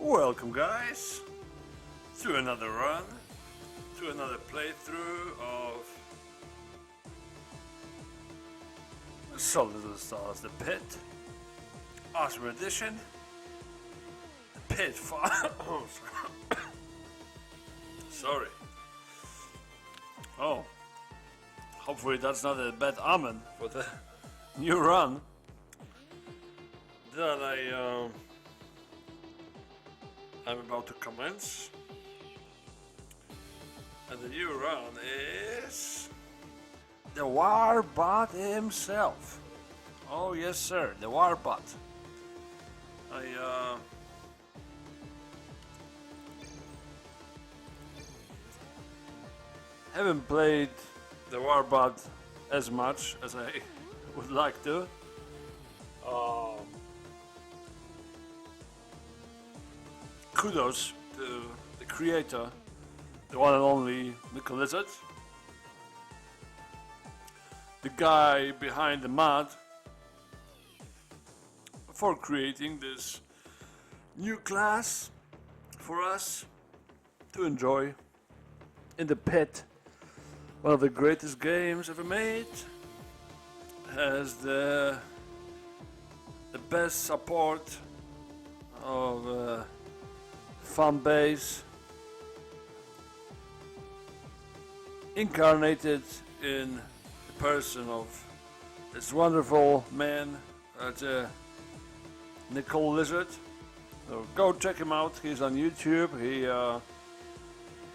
Welcome guys to another run, to another playthrough of Solid Little Stars, the Pit, Awesome Edition, the Pit 5, oh, sorry. Oh, hopefully that's not a bad omen for the new run that I'm about to commence. And the new run is the Warbot himself. Oh yes sir, the Warbot. I haven't played the Warbot as much as I would like to. Kudos to the creator, the one and only Nickel Lizard, the guy behind the mod, for creating this new class for us to enjoy in the pit. One of the greatest games ever made, has the best support of fan base, incarnated in the person of this wonderful man, Nickel Lizard. So go check him out. He's on YouTube.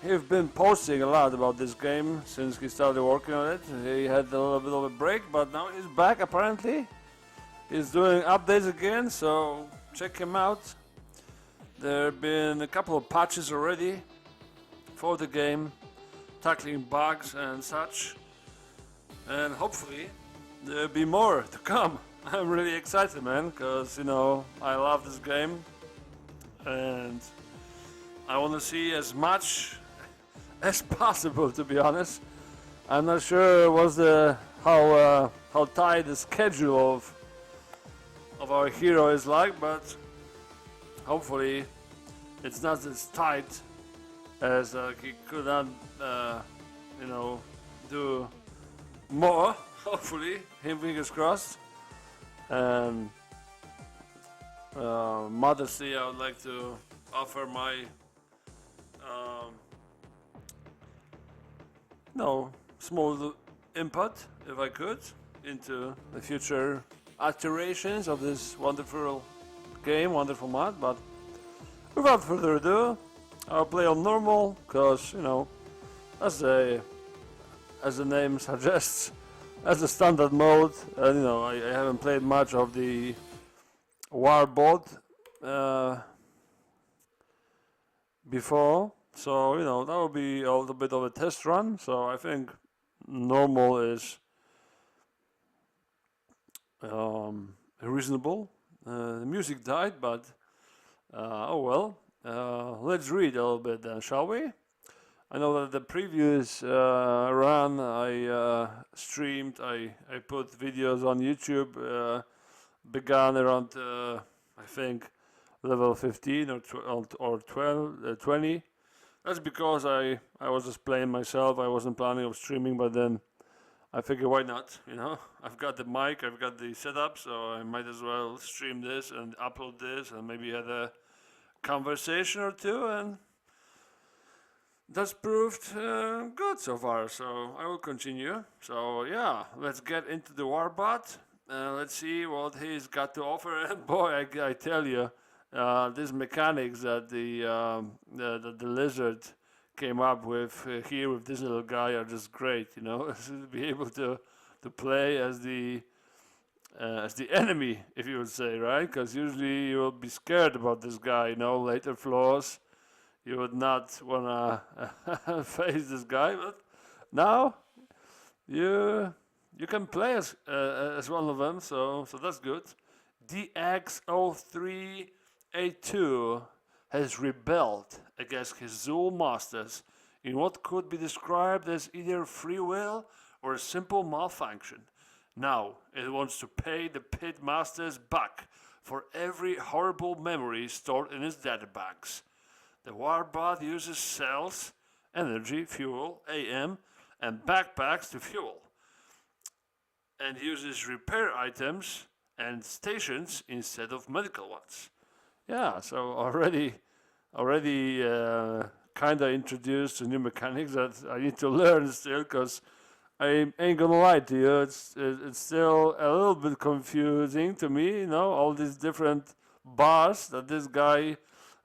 He's been posting a lot about this game since he started working on it. He had a little bit of a break, but now he's back apparently. He's doing updates again, so check him out. There have been a couple of patches already for the game, tackling bugs and such, and hopefully there'll be more to come. I'm really excited, man, because you know I love this game and I want to see as much as possible, to be honest. I'm not sure what's how tight the schedule of our hero is like, but hopefully it's not as tight as he could not do more. Hopefully, fingers crossed. And modestly I would like to offer my small input, if I could, into the future iterations of this wonderful game, wonderful mod. But without further ado, I'll play on normal, because you know, as the name suggests, as a standard mode. And you know, I haven't played much of the Warbot before, so you know that will be a little bit of a test run. So I think normal is reasonable. The music died, but oh well. Let's read a little bit then, shall we? I know that the previous run I streamed, I put videos on YouTube, began around I think level 15 or 20. That's because I was just playing myself. I wasn't planning of streaming, but then I figured why not, you know? I've got the mic, I've got the setup, so I might as well stream this and upload this and maybe have a conversation or two, and that's proved good so far, so I will continue. So yeah, let's get into the Warbot. Let's see what he's got to offer. And boy, I tell you, these mechanics that the lizard came up with here with this little guy are just great. You know, to be able to play as the enemy, if you would say, right? Because usually you will be scared about this guy. You know, later floors, you would not wanna face this guy, but now you can play as one of them. So that's good. DX03A2 has rebelled against his Zool masters in what could be described as either free will or a simple malfunction. Now it wants to pay the pit masters back for every horrible memory stored in its databanks. The Warbot uses cells, energy, fuel, AM, and backpacks to fuel, and uses repair items and stations instead of medical ones. Yeah, so already kind of introduced to new mechanics that I need to learn still, because I ain't gonna lie to you, it's still a little bit confusing to me, all these different bars that this guy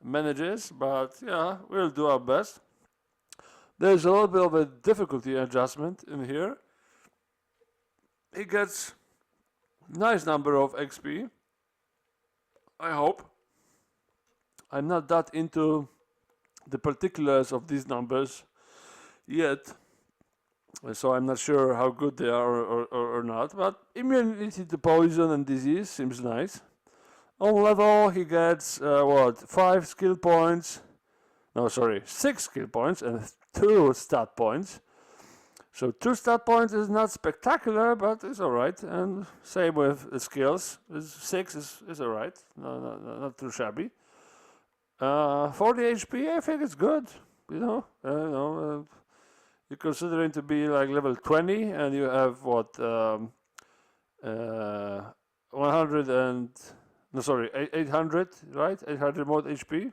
manages, but yeah, we'll do our best. There's a little bit of a difficulty adjustment in here. He gets nice number of XP, I hope. I'm not that into the particulars of these numbers yet, so I'm not sure how good they are or not, but immunity to poison and disease seems nice. On level he gets 5 skill points, 6 skill points and 2 stat points. So 2 stat points is not spectacular, but it's alright, and same with the skills, 6 is alright, not too shabby. 40 HP, I think it's good. You're considering to be like level 20, and you have 800, right? 800 more HP.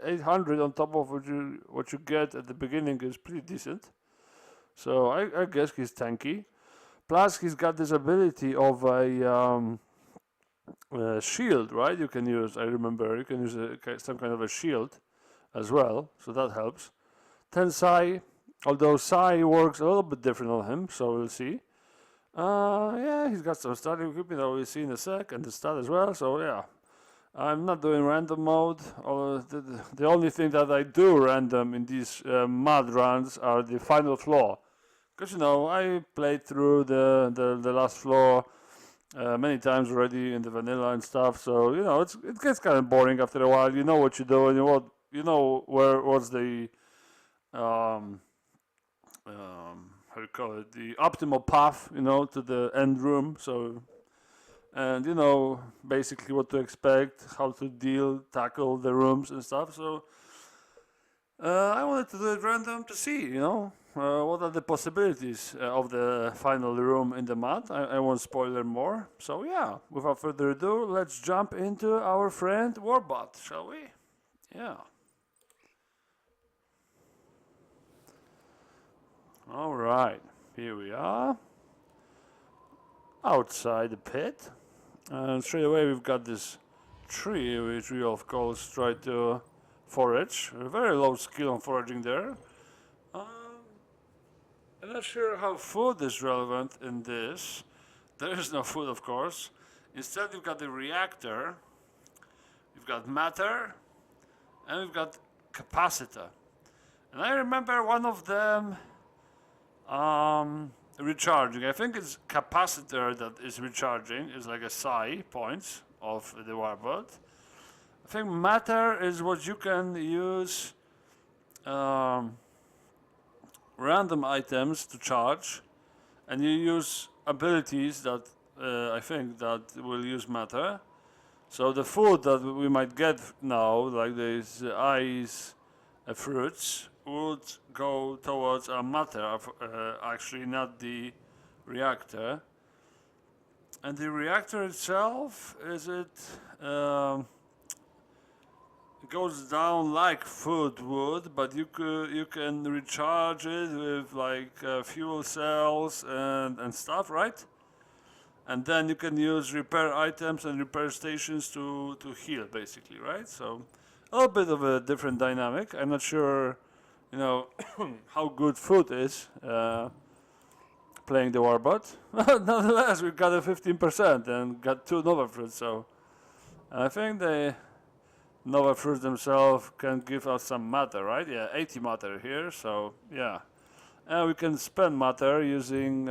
800 on top of what you get at the beginning is pretty decent. So I guess he's tanky. Plus, he's got this ability of a shield, right? You can use. I remember you can use some kind of a shield as well, so that helps. 10 Psi, although Psi works a little bit different on him, so we'll see. Yeah, he's got some stat equipment that we'll see in a sec, and the stat as well. So yeah, I'm not doing random mode. The only thing that I do random in these mud runs are the final floor, because I played through the last floor many times already in the vanilla and stuff. So it gets kind of boring after a while. You know what you do, and what's the how you call it, the optimal path, to the end room. So, and basically what to expect, how to tackle the rooms and stuff. So I wanted to do it random to see, what are the possibilities of the final room in the mud. I won't spoiler more. So yeah, without further ado, let's jump into our friend Warbot, shall we? Yeah. Alright, here we are, outside the pit, and straight away we've got this tree which we of course try to forage. A very low skill on foraging there. I'm not sure how food is relevant in this. There is no food, of course. Instead we've got the reactor, we've got matter, and we've got capacitor. And I remember one of them recharging. I think it's capacitor that is recharging, is like a psi points of the Warbot. I think matter is what you can use random items to charge, and you use abilities that I think that will use matter. So the food that we might get now, like these ice fruits, would go towards a matter, actually not the reactor. And the reactor itself, goes down like food would, but you can recharge it with like fuel cells and stuff, right? And then you can use repair items and repair stations to heal, basically, right? So a little bit of a different dynamic. I'm not sure how good food is playing the Warbot. Nonetheless, we got a 15% and got 2 Nova Fruits, so I think the Nova Fruits themselves can give us some matter, right? Yeah, 80 matter here, so yeah. And we can spend matter using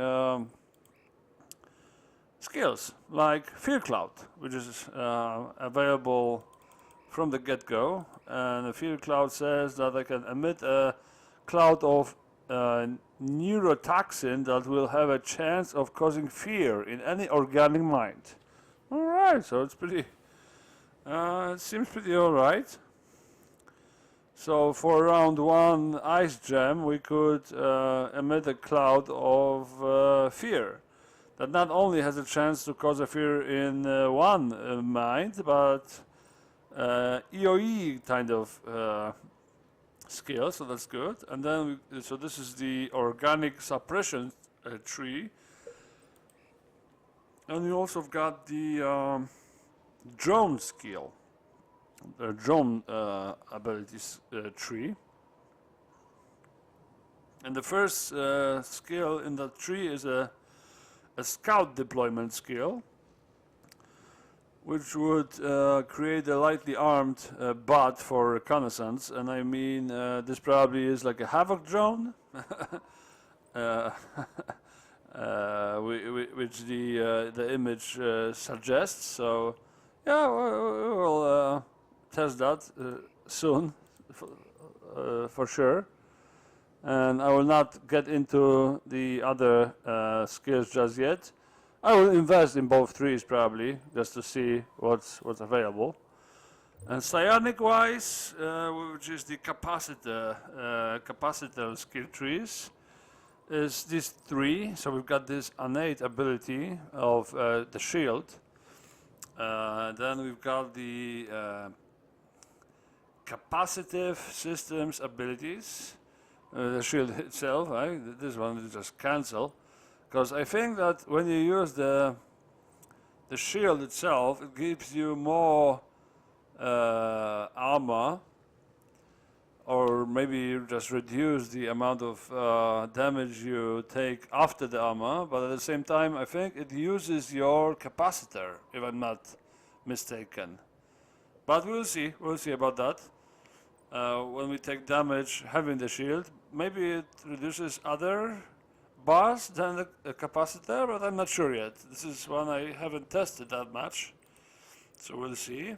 skills like Fear Cloud, which is available from the get-go, and the Fear Cloud says that I can emit a cloud of neurotoxin that will have a chance of causing fear in any organic mind. Alright, so it's pretty It seems pretty alright. So for round 1 ice gem we could emit a cloud of fear that not only has a chance to cause a fear in one mind, but EOE kind of skill, so that's good. And then, so this is the organic suppression tree. And we also have got the drone skill, the drone abilities tree. And the first skill in that tree is a scout deployment skill, which would create a lightly armed bot for reconnaissance. And I mean, this probably is like a Havoc drone, which the image suggests. So, yeah, we'll test that soon, for sure. And I will not get into the other skills just yet. I will invest in both trees probably, just to see what's available. And psionic-wise, which is the capacitor skill trees, is these 3. So we've got this innate ability of the shield. Then we've got the capacitive systems abilities. The shield itself, right? This one is just cancel. Because I think that when you use the shield itself, it gives you more armor, or maybe you just reduce the amount of damage you take after the armor, but at the same time I think it uses your capacitor, if I'm not mistaken. But we'll see about that. When we take damage having the shield, maybe it reduces other bars than the capacitor, but I'm not sure yet. This is one I haven't tested that much, so we'll see.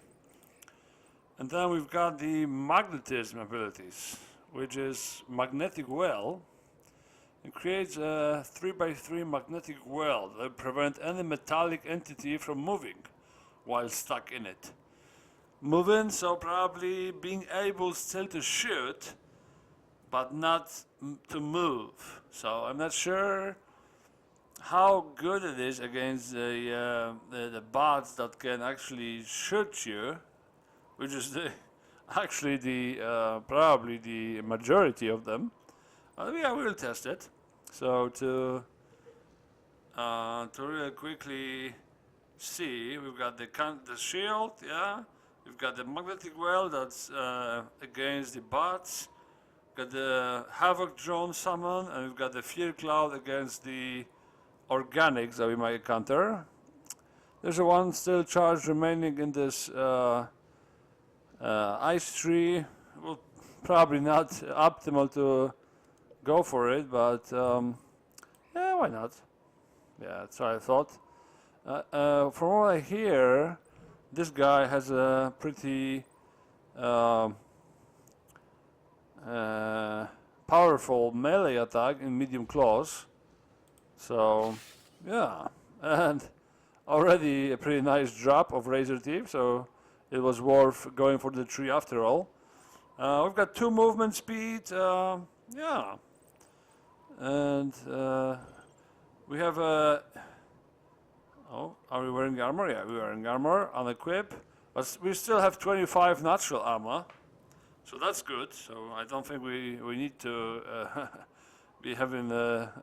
And then we've got the magnetism abilities, which is magnetic well. It creates a 3x3 magnetic well that prevents any metallic entity from moving while stuck in it. Moving, so probably being able still to shoot, but not to move. So I'm not sure how good it is against the bots that can actually shoot you, which is actually probably the majority of them. Yeah, we'll test it. So to really quickly see, we've got the shield, yeah. We've got the magnetic well that's against the bots. Got the Havoc drone summon, and we've got the Fear Cloud against the organics that we might encounter. There's a one still charge remaining in this ice tree. Well, probably not optimal to go for it, but yeah, why not? Yeah, that's what I thought. From what I hear, this guy has a pretty powerful melee attack in medium claws. So, yeah, and already a pretty nice drop of Razor Teeth, so it was worth going for the tree after all. We've got 2 movement speed, yeah, and we have a... Oh, are we wearing armor? Yeah, we're wearing armor, unequip, but we still have 25 natural armor, so that's good. So I don't think we need to be having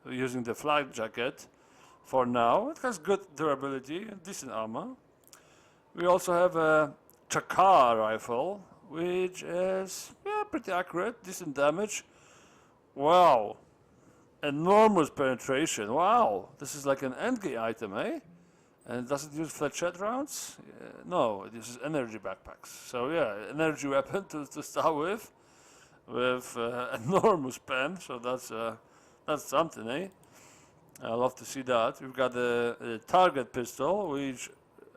using the flak jacket for now. It has good durability, decent armor. We also have a Chakar rifle, which is pretty accurate, decent damage. Wow, enormous penetration. Wow, this is like an endgame item, eh? And does it use fletchette rounds? No, it uses energy backpacks. So yeah, energy weapon to start with enormous pen. So that's something, eh? I love to see that. We've got the target pistol, which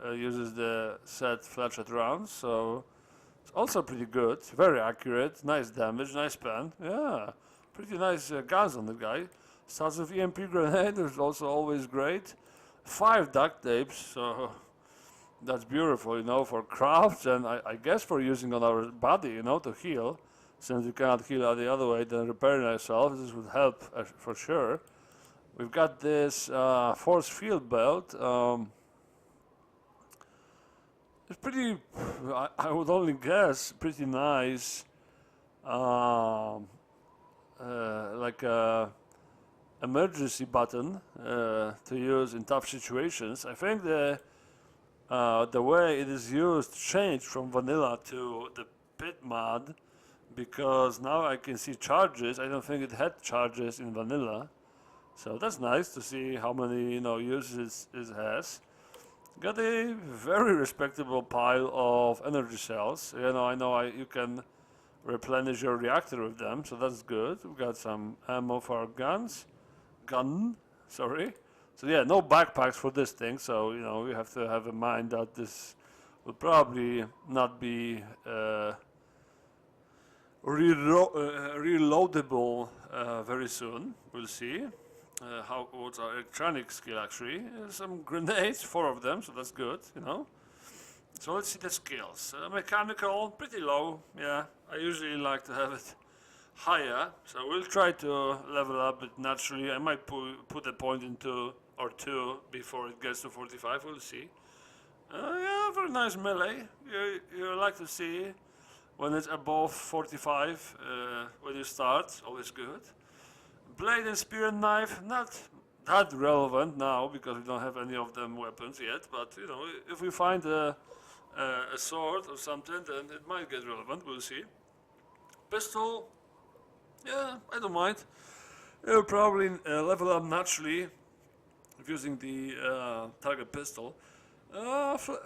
uses the set fletchette rounds. So it's also pretty good, very accurate, nice damage, nice pen. Yeah, pretty nice guns on the guy. Starts with EMP grenade, which is also always great. 5 duct tapes, so that's beautiful, you know, for crafts and I guess for using on our body, you know, to heal. Since you cannot heal the other way than repairing ourselves, this would help for sure. We've got this force field belt. It's pretty, I would only guess, pretty nice. Um, like a emergency button to use in tough situations. I think the way it is used changed from vanilla to the pit mod because now I can see charges. I don't think it had charges in vanilla, so that's nice to see how many uses it has. Got a very respectable pile of energy cells. I know you can replenish your reactor with them, so that's good. We've got some ammo for our sorry. So yeah, no backpacks for this thing, so we have to have in mind that this will probably not be reloadable very soon. We'll see. What's our electronic skill actually? Some grenades, 4 of them, so that's good, So let's see the skills. Mechanical, pretty low, yeah. I usually like to have it higher, so we'll try to level up it naturally. I might put a point into or 2 before it gets to 45, we'll see. Yeah, very nice melee. You like to see when it's above 45 when you start, always good. Blade and spear and knife, not that relevant now because we don't have any of them weapons yet, but if we find a sword or something, then it might get relevant, we'll see. Pistol, yeah, I don't mind. It'll probably level up naturally using the target pistol.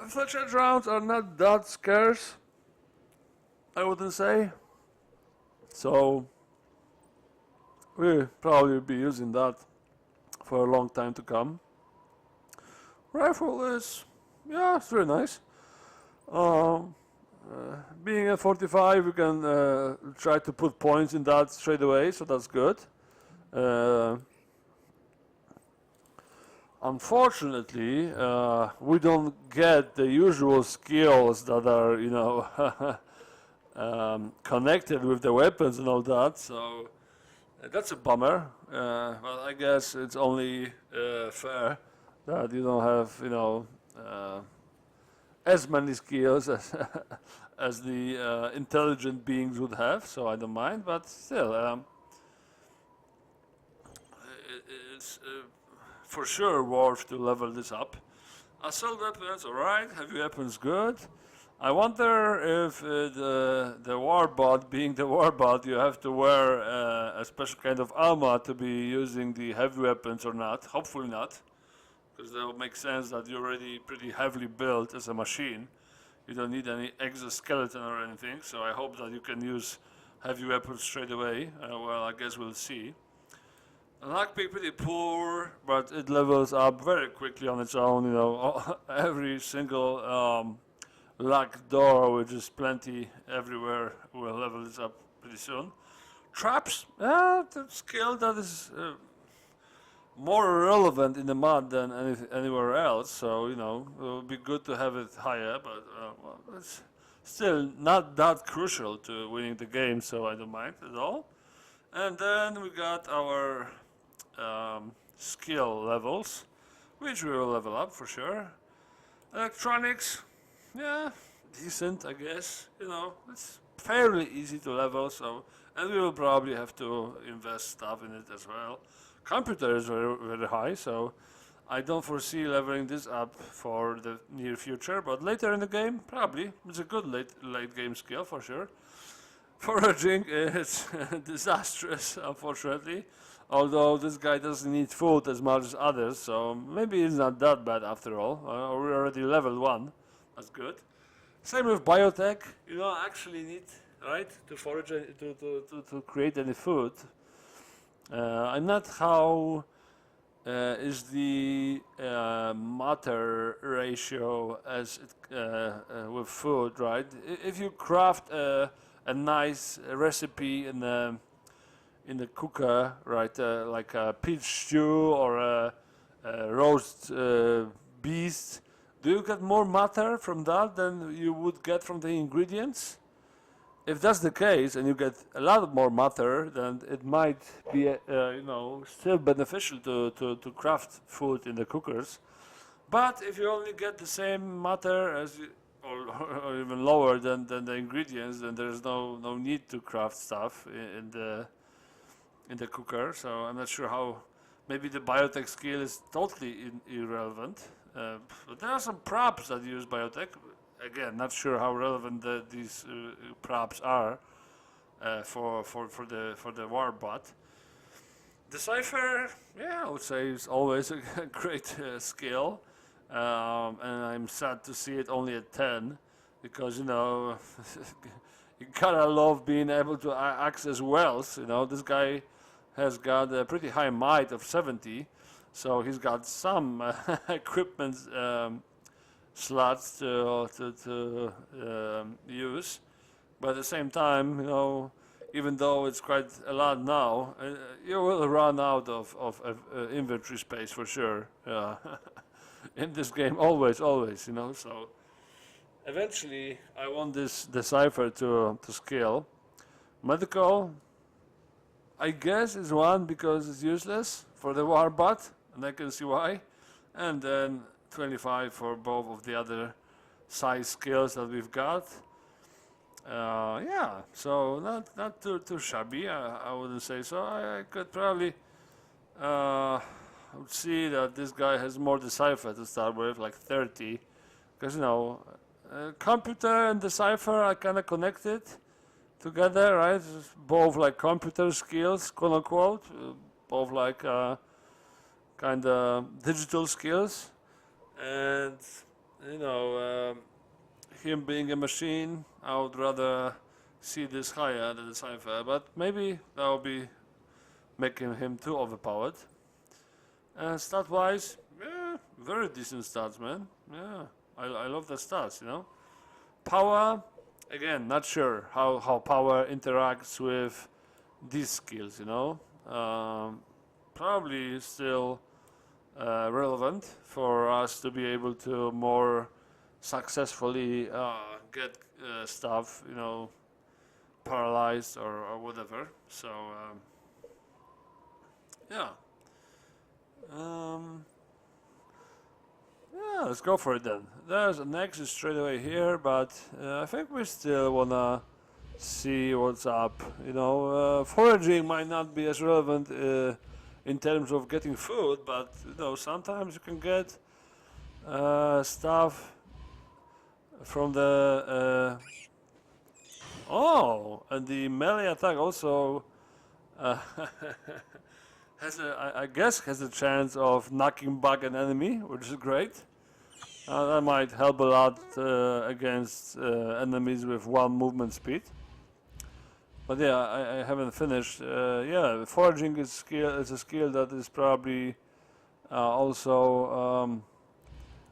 Fletcher rounds are not that scarce, I wouldn't say. So we'll probably be using that for a long time to come. Rifle is, yeah, it's very nice. Being at 45, we can try to put points in that straight away, so that's good. Unfortunately, we don't get the usual skills that are, connected with the weapons and all that, so that's a bummer. Well, I guess it's only fair that you don't have, as many skills as the intelligent beings would have, so I don't mind, but still, it's for sure worth to level this up. Assault weapons, alright, heavy weapons, good. I wonder if the Warbot, being the Warbot, you have to wear a special kind of armor to be using the heavy weapons or not. Hopefully not, because that would make sense that you're already pretty heavily built as a machine. You don't need any exoskeleton or anything, so I hope that you can use heavy weapons straight away. Well, I guess we'll see. Lockpick pretty poor, but it levels up very quickly on its own. Every single locked door, which is plenty everywhere, will level this up pretty soon. Traps, the skill that is more relevant in the mod than anywhere else, so it would be good to have it higher, but well, it's still not that crucial to winning the game, so I don't mind at all. And then we got our skill levels, which we will level up for sure. Electronics, yeah, decent, I guess. It's fairly easy to level, so, and we will probably have to invest stuff in it as well. Computer is very, very high, so I don't foresee leveling this up for the near future, but later in the game, probably. It's a good late game skill for sure. Foraging is disastrous, unfortunately. Although this guy doesn't need food as much as others, so maybe it's not that bad after all. We're already level 1. That's good. Same with biotech. You don't actually need, right, to forage to create any food. I'm not how is the matter ratio as with food, right? If you craft a nice recipe in the cooker, right, like a peach stew or a roast beast, Do you get more matter from that than you would get from the ingredients? If that's the case, and you get a lot more matter, then it might be, still beneficial to craft food in the cookers. But if you only get the same matter as or even lower than the ingredients, then there's no need to craft stuff in the cooker. So I'm not sure how. Maybe the biotech skill is totally irrelevant. But there are some props that use biotech. Again, not sure how relevant these props are for the Warbot. Decipher, yeah, I would say is always a great skill, and I'm sad to see it only at 10, because you gotta love being able to access wells. This guy has got a pretty high might of 70, so he's got some equipment slots to use, but at the same time, even though it's quite a lot now, you will run out of inventory space for sure. In this game, always, so eventually I want this Decipher to scale. Medical, I guess, is one because it's useless for the Warbot, and I can see why. And then 25 for both of the other size skills that we've got. Yeah, so not too shabby. I wouldn't say so. I could probably would see that this guy has more Decipher to start with, like 30, because computer and Decipher are kind of connected together, right? It's both like computer skills, quote unquote, both like kind of digital skills, and him being a machine, I would rather see this higher than the Decipher, but maybe that will be making him too overpowered. Stat-wise, yeah, very decent stats, man. Yeah, I love the stats, Power, again, not sure how power interacts with these skills, Probably still relevant for us to be able to more successfully get stuff, paralyzed or whatever. So yeah, yeah, let's go for it then. There's an exit straight away here, but I think we still wanna see what's up. Foraging might not be as relevant in terms of getting food, but sometimes you can get stuff from the and the melee attack also I guess has a chance of knocking back an enemy, which is great. That might help a lot against enemies with 1 movement speed. But yeah, I haven't finished. Yeah, foraging is a skill that is probably also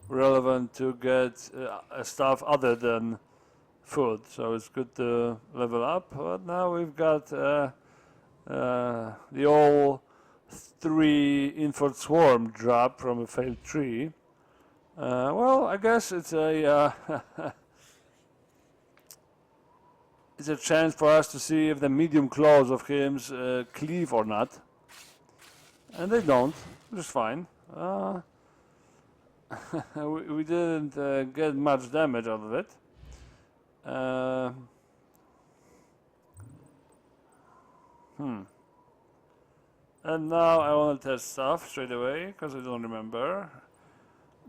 relevant to get stuff other than food, so it's good to level up. But now we've got the old 3 Infort Swarm drop from a failed tree. Well, I guess it's a it's a chance for us to see if the medium claws of him cleave or not, and they don't, which is fine. We didn't get much damage out of it. And now I want to test stuff straight away, because I don't remember.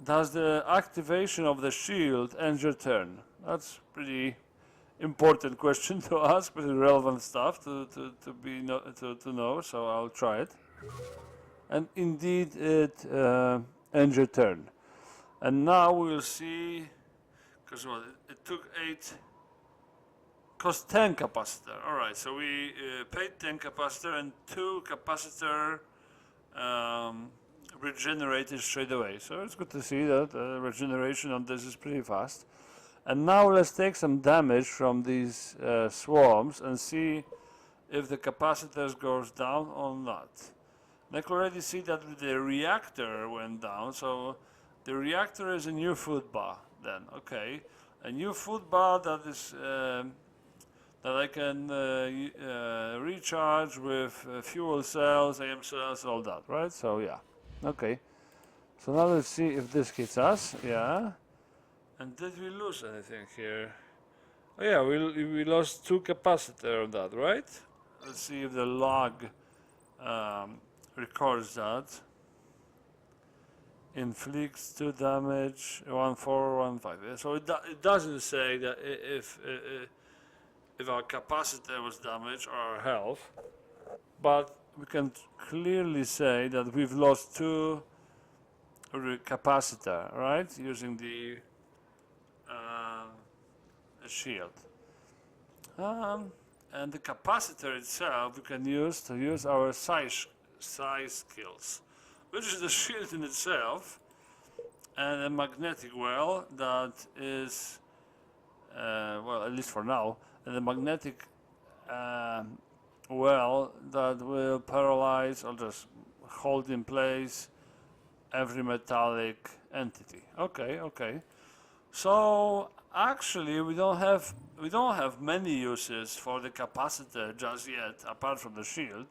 Does the activation of the shield end your turn? That's pretty important question to ask, pretty relevant stuff to know, so I'll try it. And indeed it ends your turn. And now we'll see, because it took 8, cost 10 capacitor. Alright, so we paid 10 capacitor and 2 capacitor regenerated straight away. So it's good to see that regeneration on this is pretty fast. And now let's take some damage from these swarms and see if the capacitors goes down or not. And I can already see that the reactor went down, so The reactor is a new food bar then, okay. A new food bar that is that I can recharge with fuel cells, AM cells, all that, right? So yeah, okay. So now let's see if this hits us, yeah. And did we lose anything here? Oh yeah, we lost 2 capacitor on that, right? Let's see if the log records that. Inflicts 2 damage, 1415. So it doesn't say that if our capacitor was damaged or our health, but we can clearly say that we've lost 2 capacitor, right? Using the shield. And the capacitor itself we can use to use our size skills, which is the shield in itself and a magnetic well that is well, at least for now, and a magnetic well that will paralyze or just hold in place every metallic entity. Okay, okay. So actually we don't have many uses for the capacitor just yet, apart from the shield.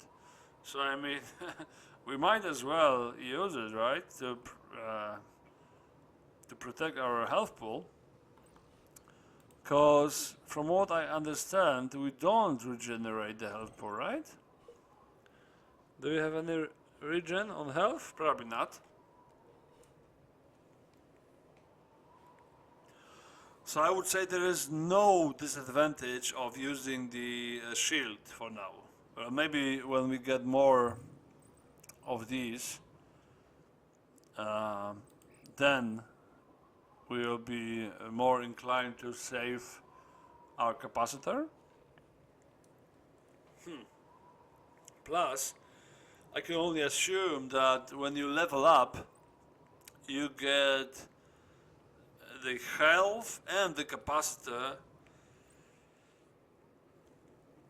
So I mean, we might as well use it, right, to protect our health pool. Because from what I understand, we don't regenerate the health pool, right? Do you have any regen on health? Probably not. So I would say there is no disadvantage of using the shield for now. Maybe when we get more of these, then we will be more inclined to save our capacitor. Plus, I can only assume that when you level up, you get the health and the capacitor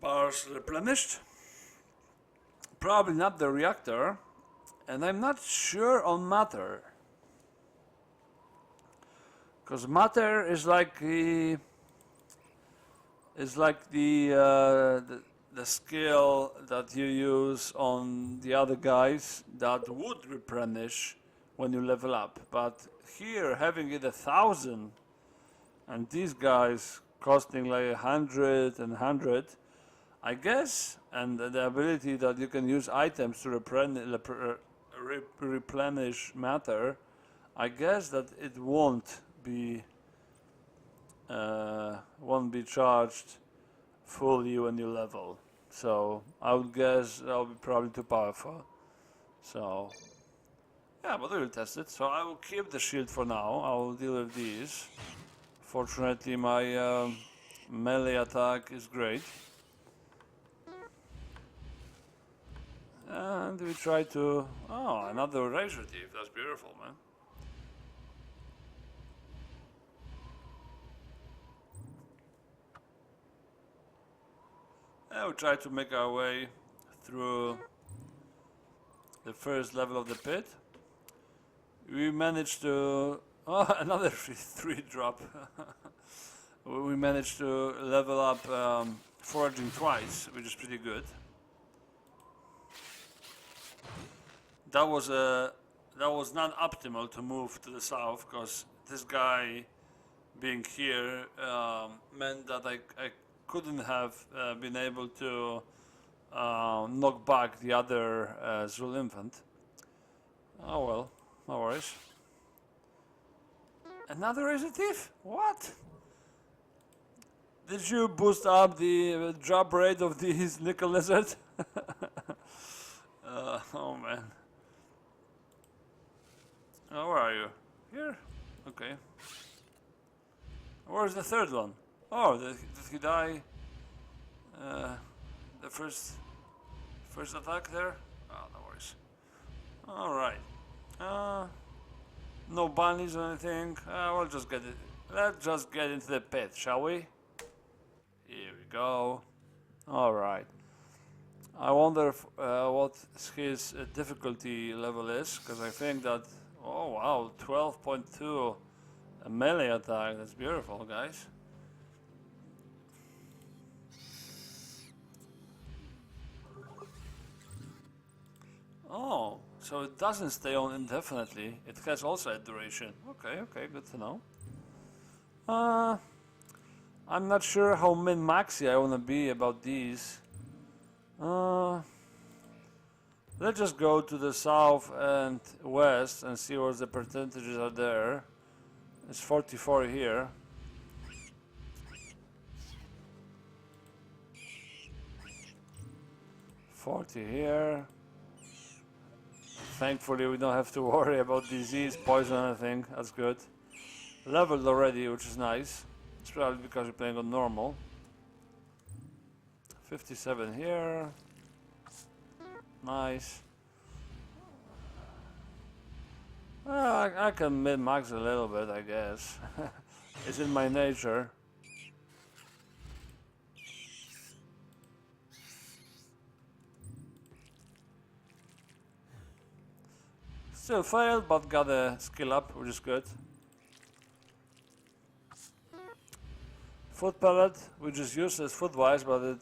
bars replenished. Probably not the reactor, and I'm not sure on matter, because matter is like the skill that you use on the other guys that would replenish when you level up. But here, having it 1,000 and these guys costing like 100 and 100, I guess, and the ability that you can use items to replenish matter, I guess that it won't be charged fully when you level. So I would guess that'll be probably too powerful. So yeah, but we will test it. So I will keep the shield for now. I will deal with these. Fortunately, my melee attack is great. And we try to... Oh, another razor teeth. That's beautiful, man. And we try to make our way through the first level of the pit. We managed to... Oh, another 3 drop. We managed to level up foraging twice, which is pretty good. That was not optimal to move to the south, because this guy being here meant that I couldn't have been able to knock back the other Zul infant. Oh well, no worries. Another razor thief? What? Did you boost up the drop rate of these nickel lizard? Oh man. Oh, where are you? Here? Okay. Where's the third one? Oh, did he die? The first attack there? Oh, no worries. Alright. No bunnies or anything. We'll just get it. Let's just get into the pit, shall we? Here we go. Alright. I wonder if, what his difficulty level is, because I think that Oh wow, 12.2 a melee attack. That's beautiful, guys. Oh, so it doesn't stay on indefinitely. It has also a duration. Okay, okay, good to know. I'm not sure how min-maxy I wanna be about these. Let's just go to the south and west and see what the percentages are there. It's 44 here. $40 here. Thankfully we don't have to worry about disease, poison, anything. That's good. Leveled already, which is nice. It's probably because you're playing on normal. 57 here. Nice. I can min-max a little bit, I guess. It's in my nature. Still failed, but got a skill up, which is good. Food pellet, which is useless food-wise, but it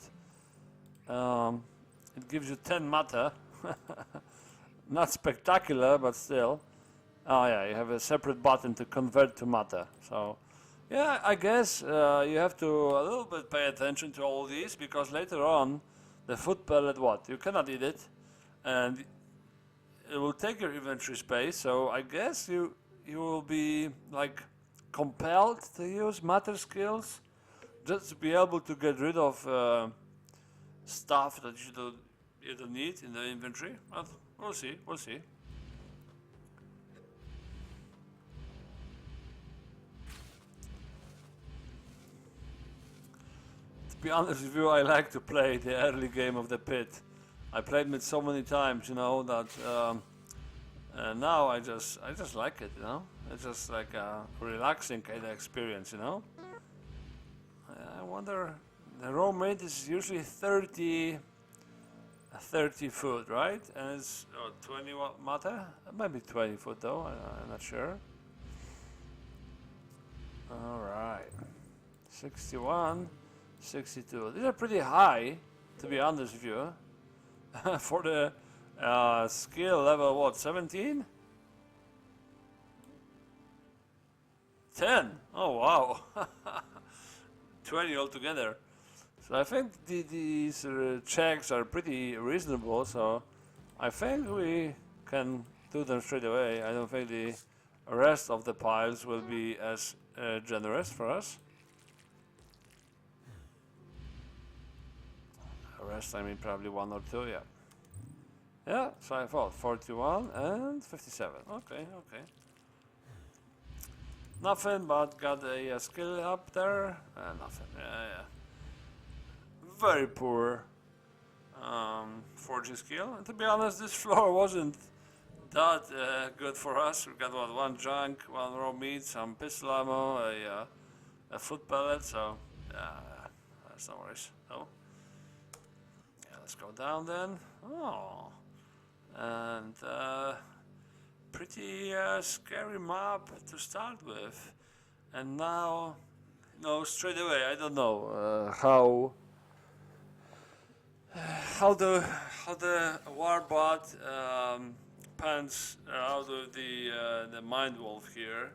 gives you 10 matter. Not spectacular, but still. Oh yeah, you have a separate button to convert to matter. So, yeah, I guess you have to a little bit pay attention to all these, because later on, the food pellet, you cannot eat it, and it will take your inventory space. So I guess you will be like compelled to use matter skills just to be able to get rid of stuff that you don't need in the inventory. But we'll see, we'll see. To be honest with you, I like to play the early game of the pit. I played it so many times, you know, that now I just like it, you know. It's just like a relaxing kind of experience, you know. I wonder, the raw meat is usually 30 food, right? And it's 20 matter? Maybe 20 food though, I'm not sure. Alright. 61, 62. These are pretty high, to be honest with you. For the skill level, what, 17? 10? Oh wow. 20 altogether. So I think these checks are pretty reasonable, so I think we can do them straight away. I don't think the rest of the piles will be as generous for us. Rest, I mean probably 1 or 2, yeah. Yeah, so I thought 41 and 57. Okay, okay. Nothing, but got a skill up there. Nothing, yeah. Very poor forging skill. And to be honest, this floor wasn't that good for us. We got one junk, one raw meat, some pistol ammo, a food pellet, so yeah, that's no worries. No. Let's go down then. Oh, and pretty scary map to start with. And now, no, straight away, I don't know how the Warbot pans out of the Mind Wolf here.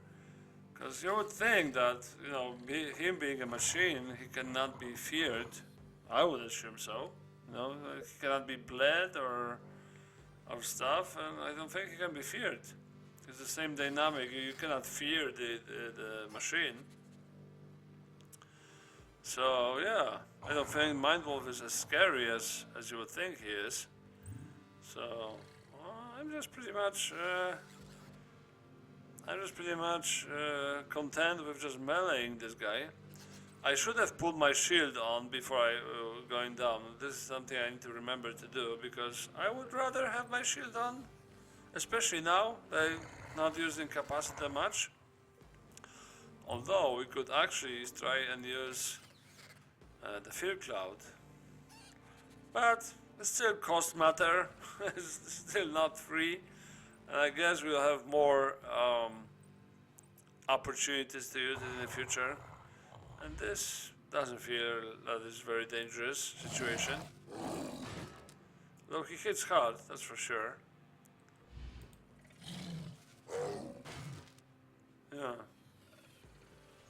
Because you would think that, you know, him being a machine, he cannot be feared. I would assume so. No, he cannot be bled or stuff, and I don't think he can be feared. It's the same dynamic. You cannot fear the machine. So yeah, I don't think Mind Wolf is as scary as you would think he is. So I'm just pretty much content with just meleeing this guy. I should have put my shield on before I going down. This is something I need to remember to do, because I would rather have my shield on, especially now that I'm not using capacity much. Although we could actually try and use the fear cloud, but it still costs matter. It's still not free. And I guess we'll have more opportunities to use it in the future. And this doesn't feel that it's a very dangerous situation. Though he hits hard, that's for sure. Yeah.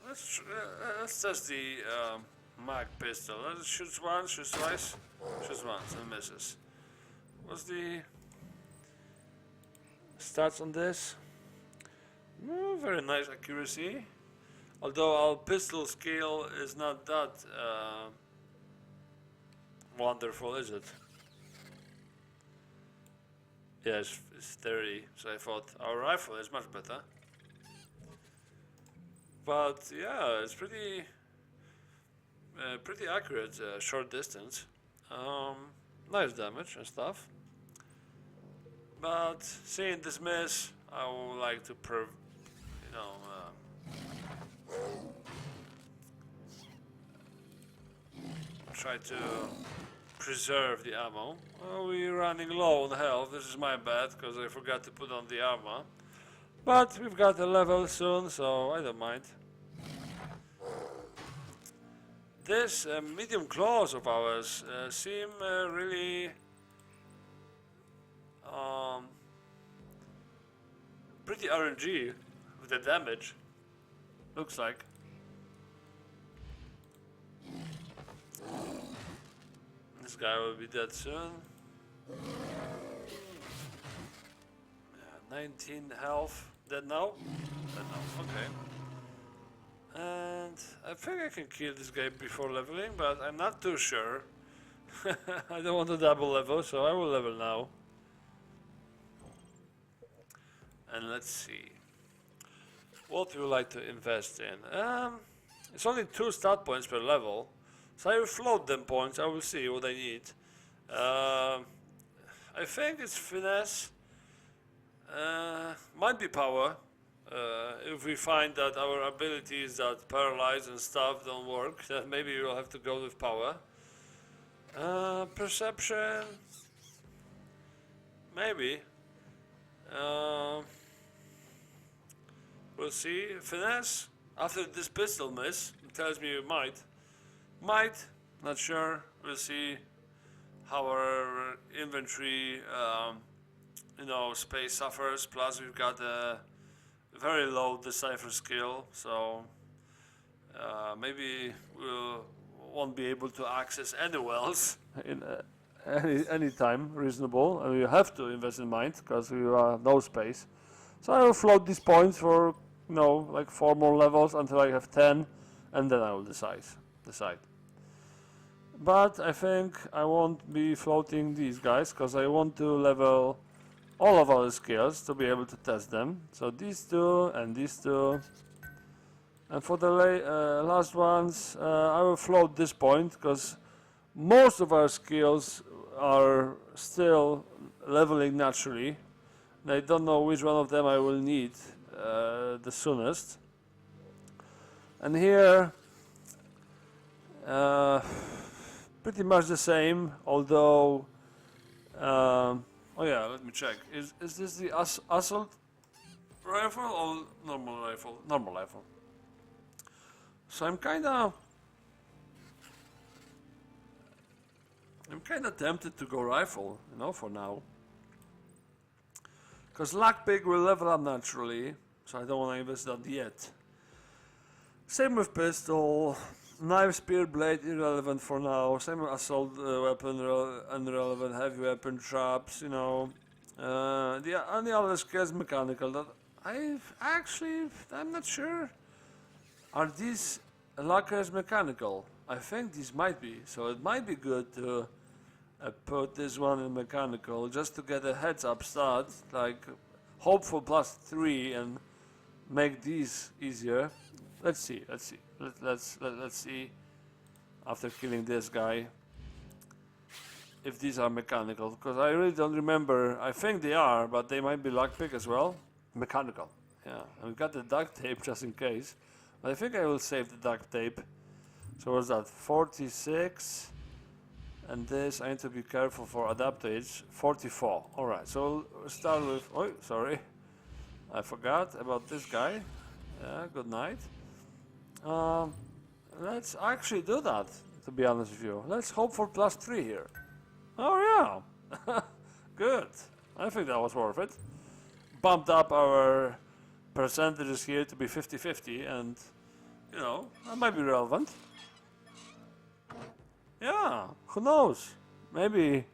Let's test the mag pistol. Let's shoot once, shoot twice, shoots once and misses. What's the stats on this? Very nice accuracy. Although our pistol skill is not that wonderful, is it? Yes, it's 30, so I thought our rifle is much better. But yeah, it's pretty accurate, short distance. Nice damage and stuff. But seeing this miss, I would like to try to preserve the ammo. Well, we're running low on health. This is my bad because I forgot to put on the armor. But we've got a level soon, so I don't mind. This medium claws of ours seem really pretty RNG with the damage. Looks like. This guy will be dead soon. 19 health. Dead now? Dead now, okay. And I think I can kill this guy before leveling, but I'm not too sure. I don't want to double level, so I will level now. And let's see. What would you like to invest in? It's only 2 stat points per level. So I will float them points, I will see what I need. I think it's finesse. Might be power. If we find that our abilities that paralyze and stuff don't work, then maybe we'll have to go with power. Perception. Maybe. We'll see. Finesse. After this pistol miss, it tells me we might. Might, not sure. We'll see how our inventory, space suffers. Plus, we've got a very low decipher skill, so maybe we won't be able to access any wells in any time reasonable, and we have to invest in mind because we have no space. So I will float these points for like 4 more levels until I have 10, and then I will decide. But I think I won't be floating these guys because I want to level all of our skills to be able to test them. So these 2 and these 2. And for the last ones, I will float this point because most of our skills are still leveling naturally. And I don't know which one of them I will need the soonest. And here, pretty much the same, although oh yeah, let me check. Is this the assault rifle or normal rifle? Normal rifle. So I'm kinda tempted to go rifle, for now. Because lockpick will level up naturally, so I don't want to invest that yet. Same with pistol. Knife, spear, blade, irrelevant for now. Same with assault weapon, irrelevant. Heavy weapon, traps, the other skills mechanical. That I'm not sure. Are these lockers mechanical? I think these might be. So it might be good to put this one in mechanical just to get a heads up start, like hope for +3 and make these easier. Let's see. Let's see after killing this guy if these are mechanical, because I really don't remember. I think they are, but they might be lockpick as well. Mechanical, yeah. And we got the duct tape just in case, but I think I will save the duct tape. So what's that? 46. And this I need to be careful for adaptage 44. Alright, so we'll start with. Oh, sorry. I forgot about this guy. Yeah, good night. Let's actually do that, to be honest with you. Let's hope for +3 here. Oh yeah. Good. I think that was worth it. Bumped up our percentages here to be 50-50, and you know, that might be relevant. Yeah, who knows? Maybe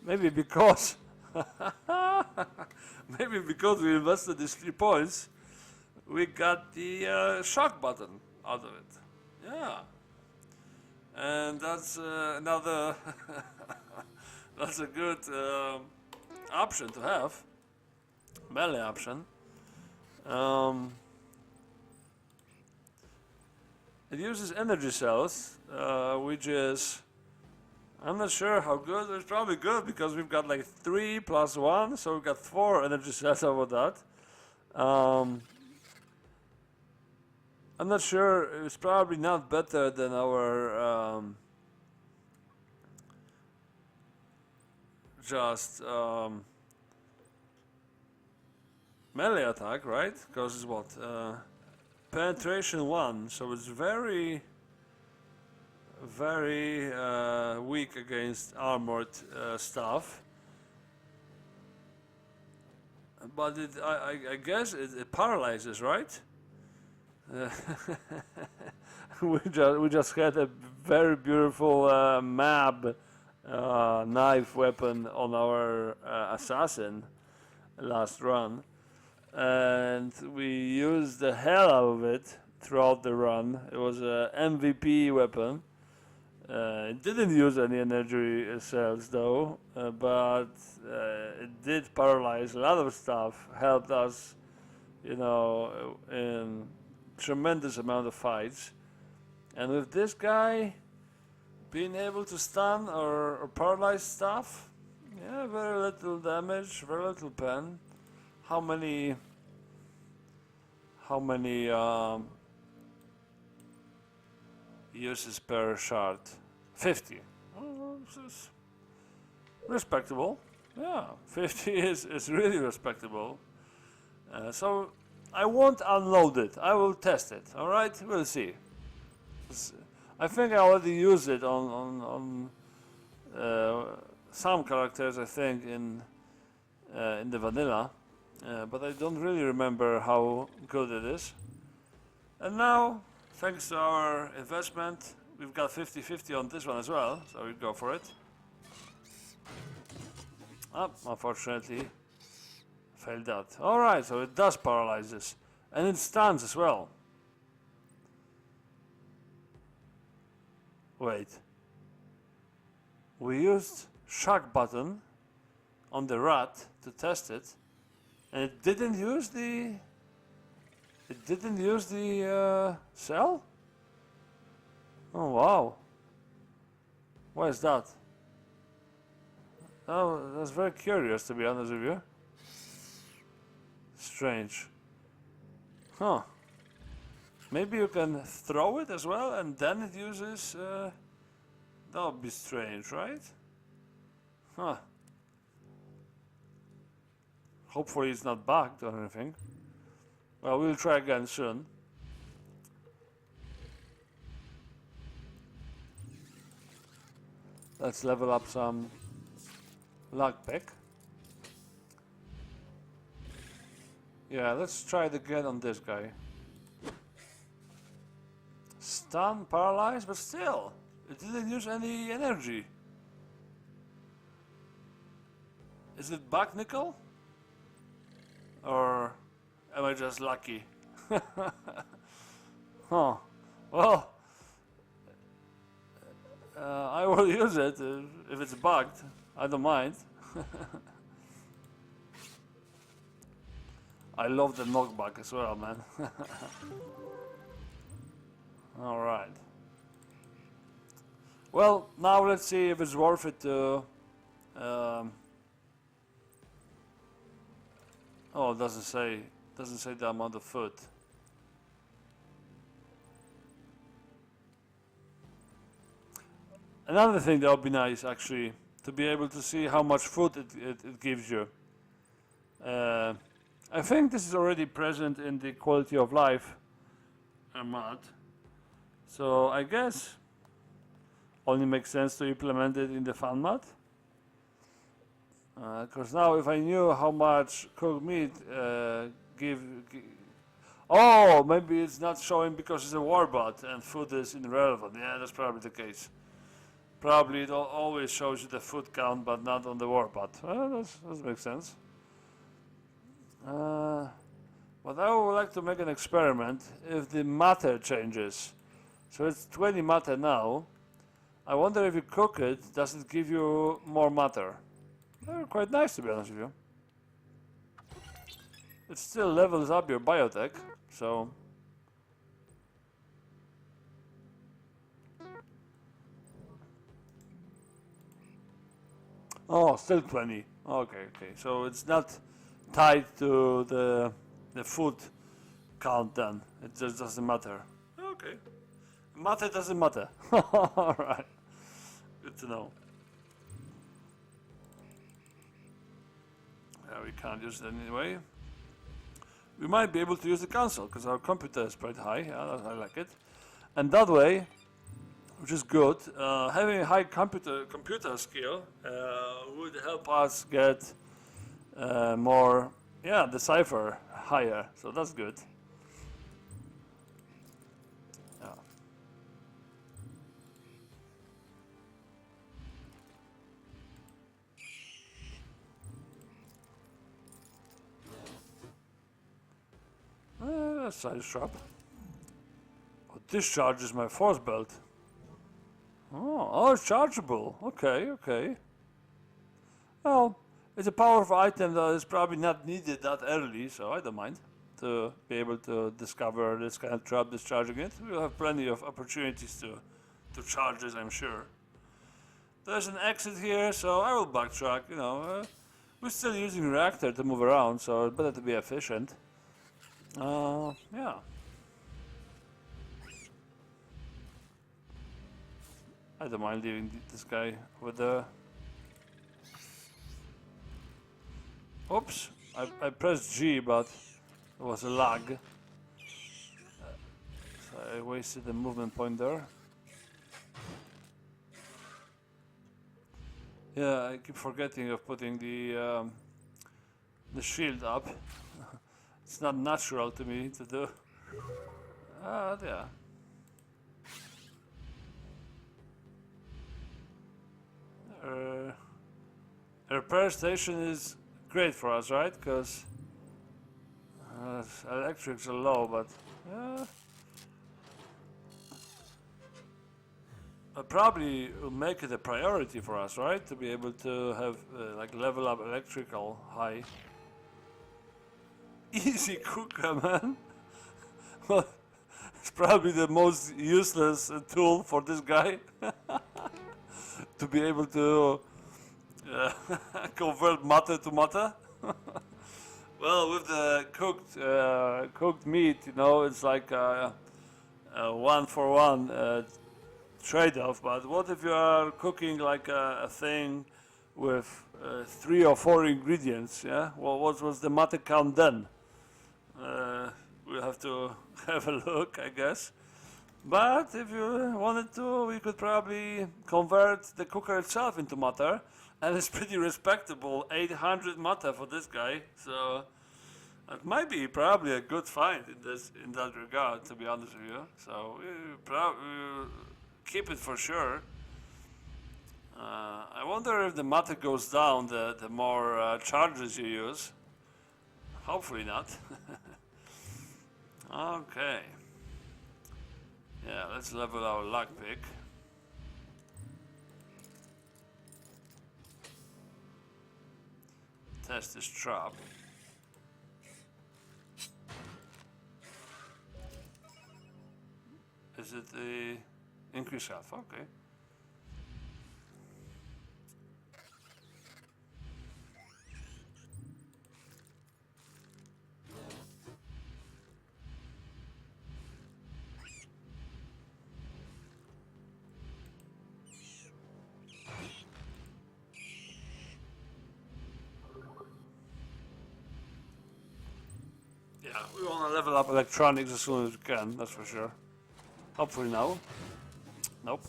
because maybe because we invested these 3 points, we got the shock button out of it. Yeah, and that's another that's a good option to have, melee option. It uses energy cells, which is, I'm not sure how good. It's probably good because we've got like 3 + 1, so we've got 4 energy cells over that. I'm not sure. It's probably not better than our just melee attack, right? Because it's what? Penetration 1, so it's very weak against armored stuff. But I guess it paralyzes, right? We just had a very beautiful MAB knife weapon on our assassin last run, and we used the hell out of it throughout the run. It was a MVP weapon. It didn't use any energy cells though, but it did paralyze a lot of stuff, helped us, you know, in tremendous amount of fights. And with this guy being able to stun or paralyze stuff, yeah, very little damage, very little pen. How many uses per shard? 50. Oh, this is respectable. Yeah, 50 is really respectable. So I won't unload it. I will test it. All right, we'll see. I think I already used it on some characters. I think in the vanilla, but I don't really remember how good it is. And now, thanks to our investment, we've got 50-50 on this one as well. So we go for it. Unfortunately, failed that. Alright, so it does paralyze this. And it stuns as well. Wait. We used shock button on the rat to test it. And it didn't use the... It didn't use the cell? Oh wow. Why is that? Oh, that's very curious, to be honest with you. Strange. Huh. Maybe you can throw it as well and then it uses... that would be strange, right? Huh. Hopefully it's not bugged or anything. Well, we'll try again soon. Let's level up some lockpick. Yeah, let's try it again on this guy. Stun, paralyzed, but still, it didn't use any energy. Is it bug nickel? Or am I just lucky? Huh. Well, I will use it if it's bugged. I don't mind. I love the knockback as well, man. Alright. Well, now let's see if it's worth it to... oh, it doesn't say the amount of food. Another thing that would be nice, actually, to be able to see how much food it gives you. I think this is already present in the quality of life mod. So I guess only makes sense to implement it in the fun mod. Because now if I knew how much cooked meat oh, maybe it's not showing because it's a warbot and food is irrelevant. Yeah, that's probably the case. Probably it always shows you the food count, but not on the warbot. Well, that makes sense. But I would like to make an experiment if the matter changes. So it's 20 matter now. I wonder if you cook it, does it give you more matter? Quite nice, to be honest with you. It still levels up your biotech, so... Oh, still 20. Okay. So it's not tied to the food count then. It just doesn't matter. Okay. Matter doesn't matter. Alright. Good to know. We can't use it anyway. We might be able to use the console because our computer is quite high. Yeah, I like it. And that way, which is good, having a high computer skill would help us get more, the cipher higher. So that's good. Side strap. Oh, this charges my force belt. Oh, it's chargeable. Okay. Well, it's a powerful item that is probably not needed that early, so I don't mind to be able to discover this kind of trap discharging it. We'll have plenty of opportunities to charge this, I'm sure. There's an exit here, so I will backtrack, we're still using reactor to move around, so it's better to be efficient. Yeah. I don't mind leaving this guy with the... Oops, I pressed G, but it was a lag. So I wasted the movement point there. Yeah, I keep forgetting of putting the shield up. It's not natural to me to do. Yeah. A repair station is great for us, right? Because electrics are low, but probably will make it a priority for us, right? To be able to have like level up electrical high. Easy cooker, man. Well, it's probably the most useless tool for this guy to be able to convert matter to matter. Well, with the cooked meat, it's like a 1-for-1 trade-off. But what if you are cooking like a thing with 3 or 4 ingredients? Yeah. Well, what was the matter count then? We'll have to have a look, I guess. But if you wanted to, we could probably convert the cooker itself into matter, and it's pretty respectable, 800 matter for this guy. So that might be probably a good find in that regard, to be honest with you. So we'll keep it for sure. I wonder if the matter goes down the more charges you use. Hopefully not. Okay. Yeah, let's level our lockpick. Test this trap. Is it the increase health? Okay. Yeah, we want to level up electronics as soon as we can, that's for sure. Hopefully now. Nope.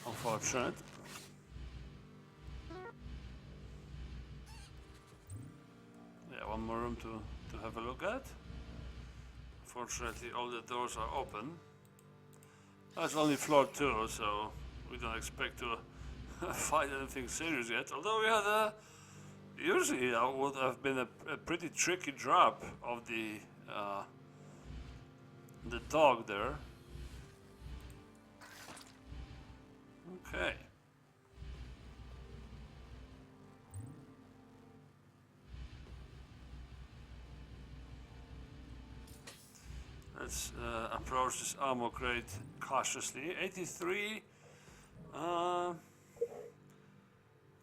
Unfortunate. Yeah, one more room to have a look at. Fortunately, all the doors are open. That's only floor 2, so we don't expect to fight anything serious yet. Although we had a... Usually that would have been a pretty tricky drop of the dog there. Okay. Let's approach this ammo crate cautiously. 83.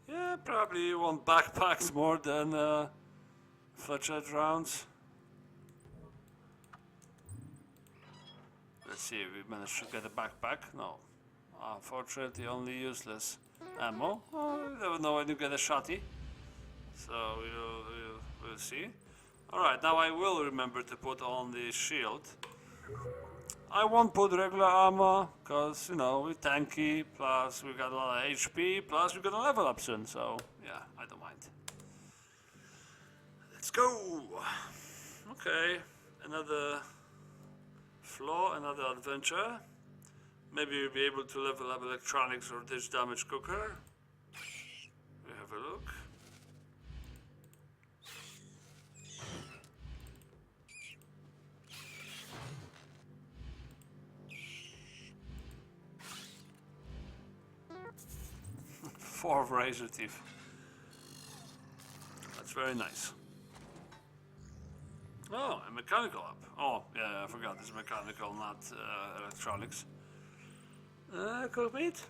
Yeah, probably want backpacks more than fletched rounds. Let's see if we managed to get a backpack. No. Unfortunately, only useless ammo. You never know when you get a shotty. So we'll see. Alright, now I will remember to put on the shield. I won't put regular armor, because, you know, we're tanky, plus we got a lot of HP, plus we're gonna level up soon, so yeah, I don't mind. Let's go! Okay, another floor, another adventure. Maybe we'll be able to level up electronics or dish damage cooker. We have a look. Four razor teeth. That's very nice. Oh, a mechanical up. Oh, yeah, I forgot. It's mechanical, not electronics. Cook meat.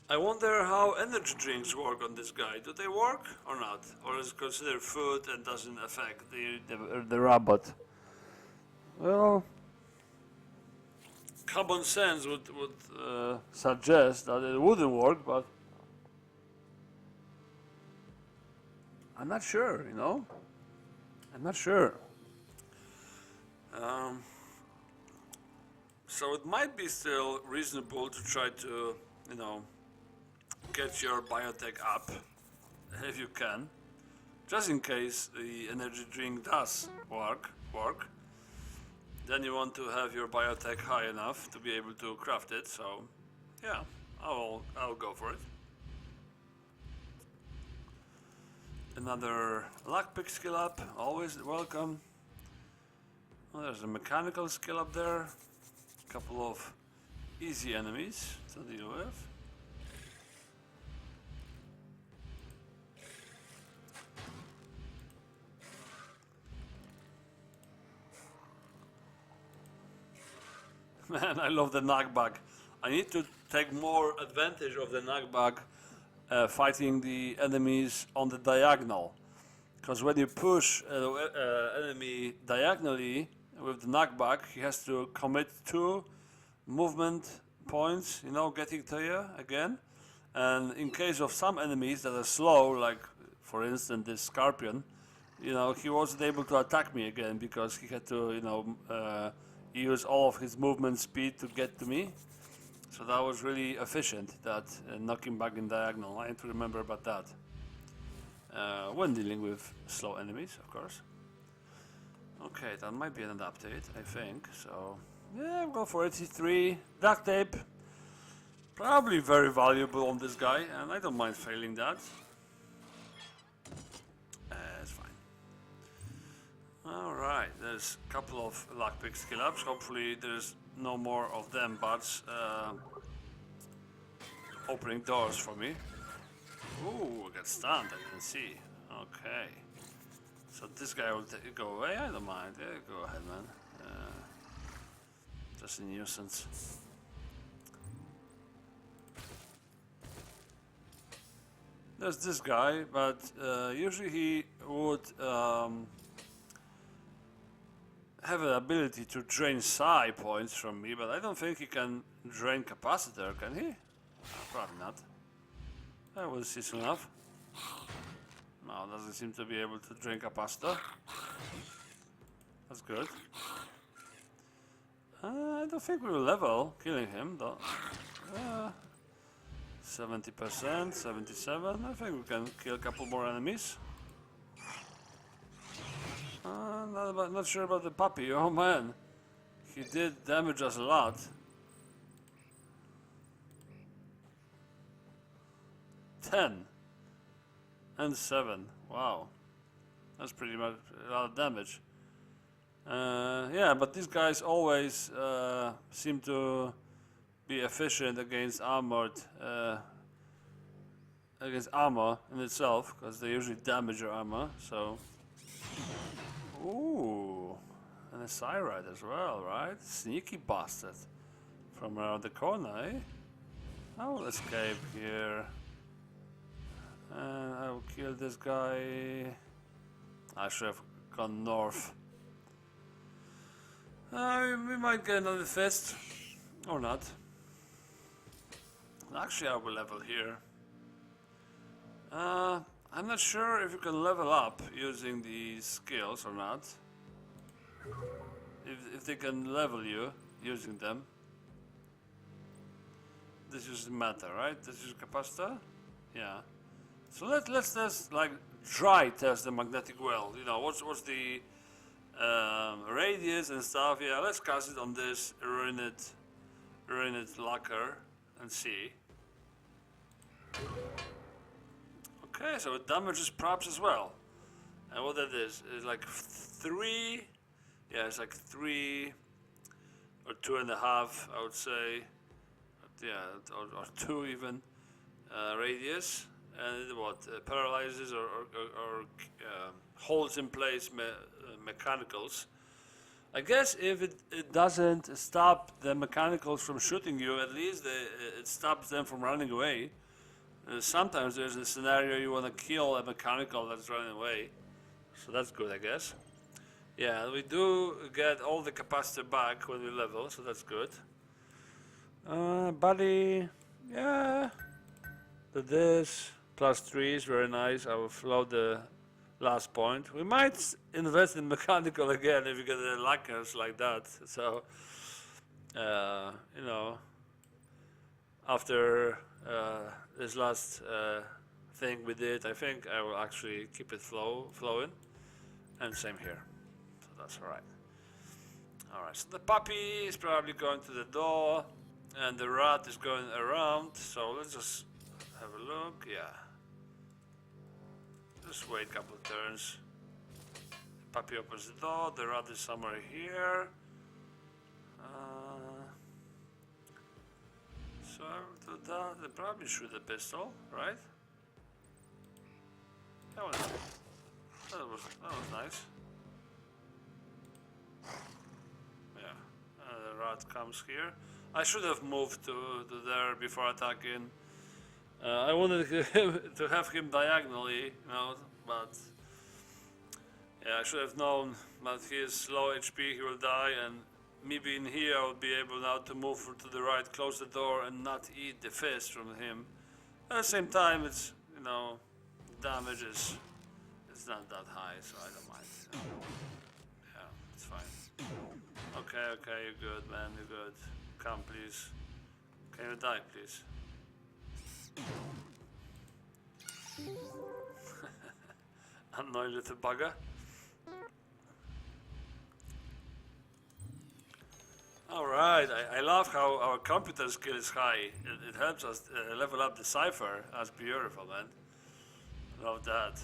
I wonder how energy drinks work on this guy. Do they work or not? Or is it considered food and doesn't affect the robot? Well, common sense would suggest that it wouldn't work, but I'm not sure, you know? I'm not sure. So it might be still reasonable to try to, you know, get your biotech up, if you can. Just in case the energy drink does work. Then you want to have your biotech high enough to be able to craft it, so yeah, I'll go for it. Another lockpick skill up, always welcome. Well, there's a mechanical skill up there. A couple of easy enemies to deal with. Man, I love the knockback. I need to take more advantage of the knockback fighting the enemies on the diagonal. Because when you push an enemy diagonally with the knockback, he has to commit 2 movement points, you know, getting to you again. And in case of some enemies that are slow, like for instance this Scorpion, you know, he wasn't able to attack me again because he had to, you know, use all of his movement speed to get to me. So that was really efficient, that knocking back in diagonal. I need to remember about that. When dealing with slow enemies, of course. Okay, that might be an update, I think. So, yeah, we'll go for 83. Duct tape. Probably very valuable on this guy, and I don't mind failing that. It's fine. Alright, there's a couple of lockpick skill ups. Hopefully there's no more of them, but opening doors for me. Ooh, I got stunned, I didn't see. Okay. So this guy will go away, I don't mind. Yeah, go ahead, man. Just a nuisance. There's this guy, but usually he would have an ability to drain psi points from me, but I don't think he can drain capacitor, can he? Probably not. I will see soon enough. No, doesn't seem to be able to drink a pasta. That's good. I don't think we will level killing him though. 70%, 77. I think we can kill a couple more enemies. Not sure about the puppy. Oh man, he did damage us a lot. 10 and 7. Wow, that's pretty much a lot of damage. Yeah, but these guys always seem to be efficient against armored, against armor in itself, because they usually damage your armor. So, ooh, and a Cyrite as well, right? Sneaky bastard from around the corner, eh? I will escape here, and I will kill this guy. I should have gone north. We might get another fist, or not. Actually, I will level here. I'm not sure if you can level up using these skills or not. If they can level you using them. This is matter, right? This is capacitor? Yeah. So let's just like dry test the magnetic well. You know, what's the radius and stuff. Yeah, let's cast it on this ruined lacquer and see. Okay, so it damages props as well. And what that is like 3. Yeah, it's like 3 or 2.5, I would say. Yeah, or 2 even radius. And it paralyzes or holds in place mechanicals. I guess if it doesn't stop the mechanicals from shooting you, at least it stops them from running away. Sometimes there's a scenario you want to kill a mechanical that's running away, so that's good, I guess. Yeah, we do get all the capacitor back when we level, so that's good. Body, yeah. This +3 is very nice. I will float the last point. We might invest in mechanical again if you get the lacquers like that. So, you know, after this last thing we did, I think I will actually keep it flowing. And same here. So that's alright. Alright, so the puppy is probably going to the door, and the rat is going around. So let's just have a look. Yeah. Just wait a couple of turns. The puppy opens the door, the rat is somewhere here. So I will do that. They probably shoot a pistol, right? That was nice. Yeah, the rat comes here. I should have moved to there before attacking. I wanted to have him diagonally, you know, but yeah, I should have known that he is low HP, he will die, and me being here, I will be able now to move to the right, close the door, and not eat the fist from him. At the same time, it's, you know, damage is not that high, so I don't mind. Yeah, it's fine. Okay, you're good, man, you're good. Come, please. Can you die, please? Annoying little bugger. Alright, I love how our computer skill is high. It helps us level up the cipher. That's beautiful, man. Love that.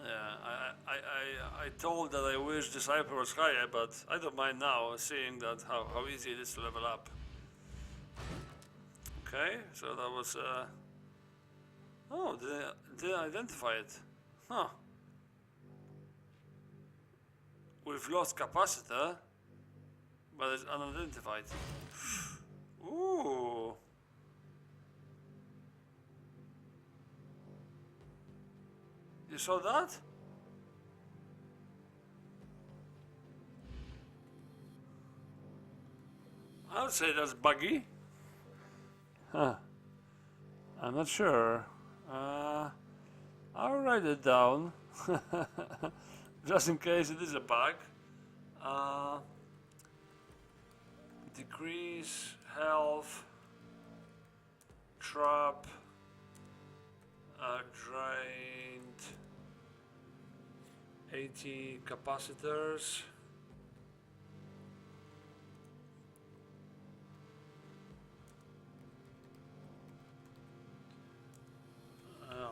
Yeah, I told that I wish the cipher was higher, but I don't mind now seeing that how easy it is to level up. Okay, so that was oh, didn't identify it. Huh. We've lost capacitor, but it's unidentified. Ooh. You saw that? I would say that's buggy. Huh. I'm not sure. I'll write it down just in case it is a bug. Decrease health, trap, drained 80 capacitors.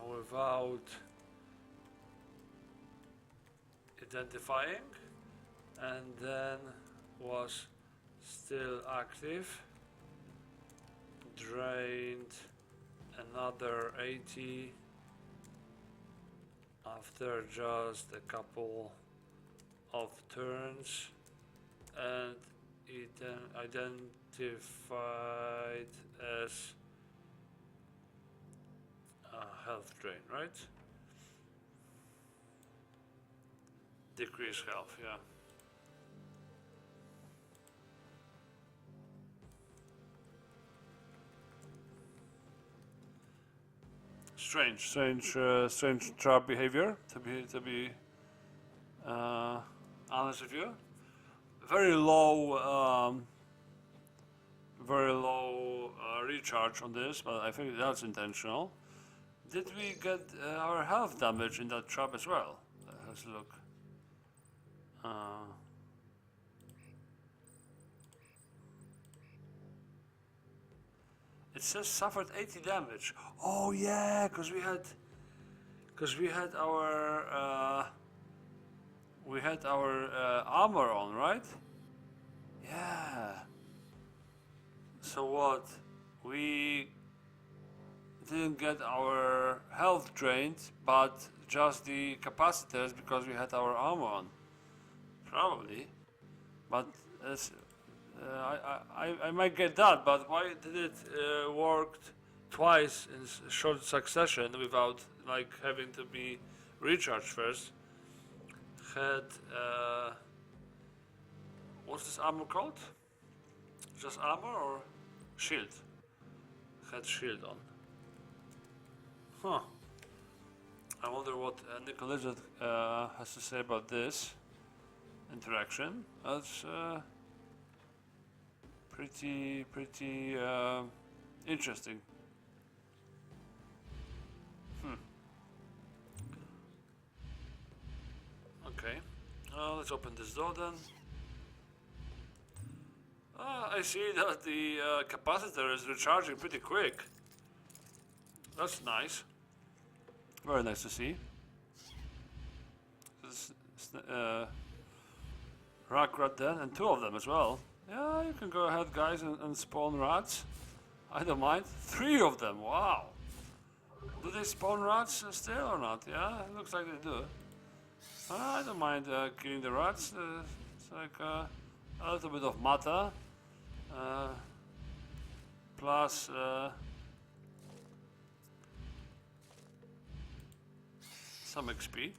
Without identifying, and then was still active, drained another 80 after just a couple of turns, and identified as health drain, right? Decrease health, yeah. Strange trap behavior. To be honest with you, very low recharge on this, but I think that's intentional. Did we get our health damage in that trap as well? Let's look. It says suffered 80 damage. Oh yeah, because we had our armor on, right? Yeah. So what? We didn't get our health drained, but just the capacitors because we had our armor on. Probably. But I might get that, but why did it work twice in short succession without like having to be recharged first? Had what's this armor called? Just armor or shield? Had shield on. Huh. I wonder what Nickel Lizard has to say about this interaction. That's pretty interesting. Okay. Let's open this door then. I see that the capacitor is recharging pretty quick. That's nice. Very nice to see. This, rock rat then, and 2 of them as well. Yeah, you can go ahead, guys, and spawn rats. I don't mind. 3 of them, wow. Do they spawn rats still or not? Yeah, it looks like they do. I don't mind killing the rats. It's like a little bit of matter. Plus some XP.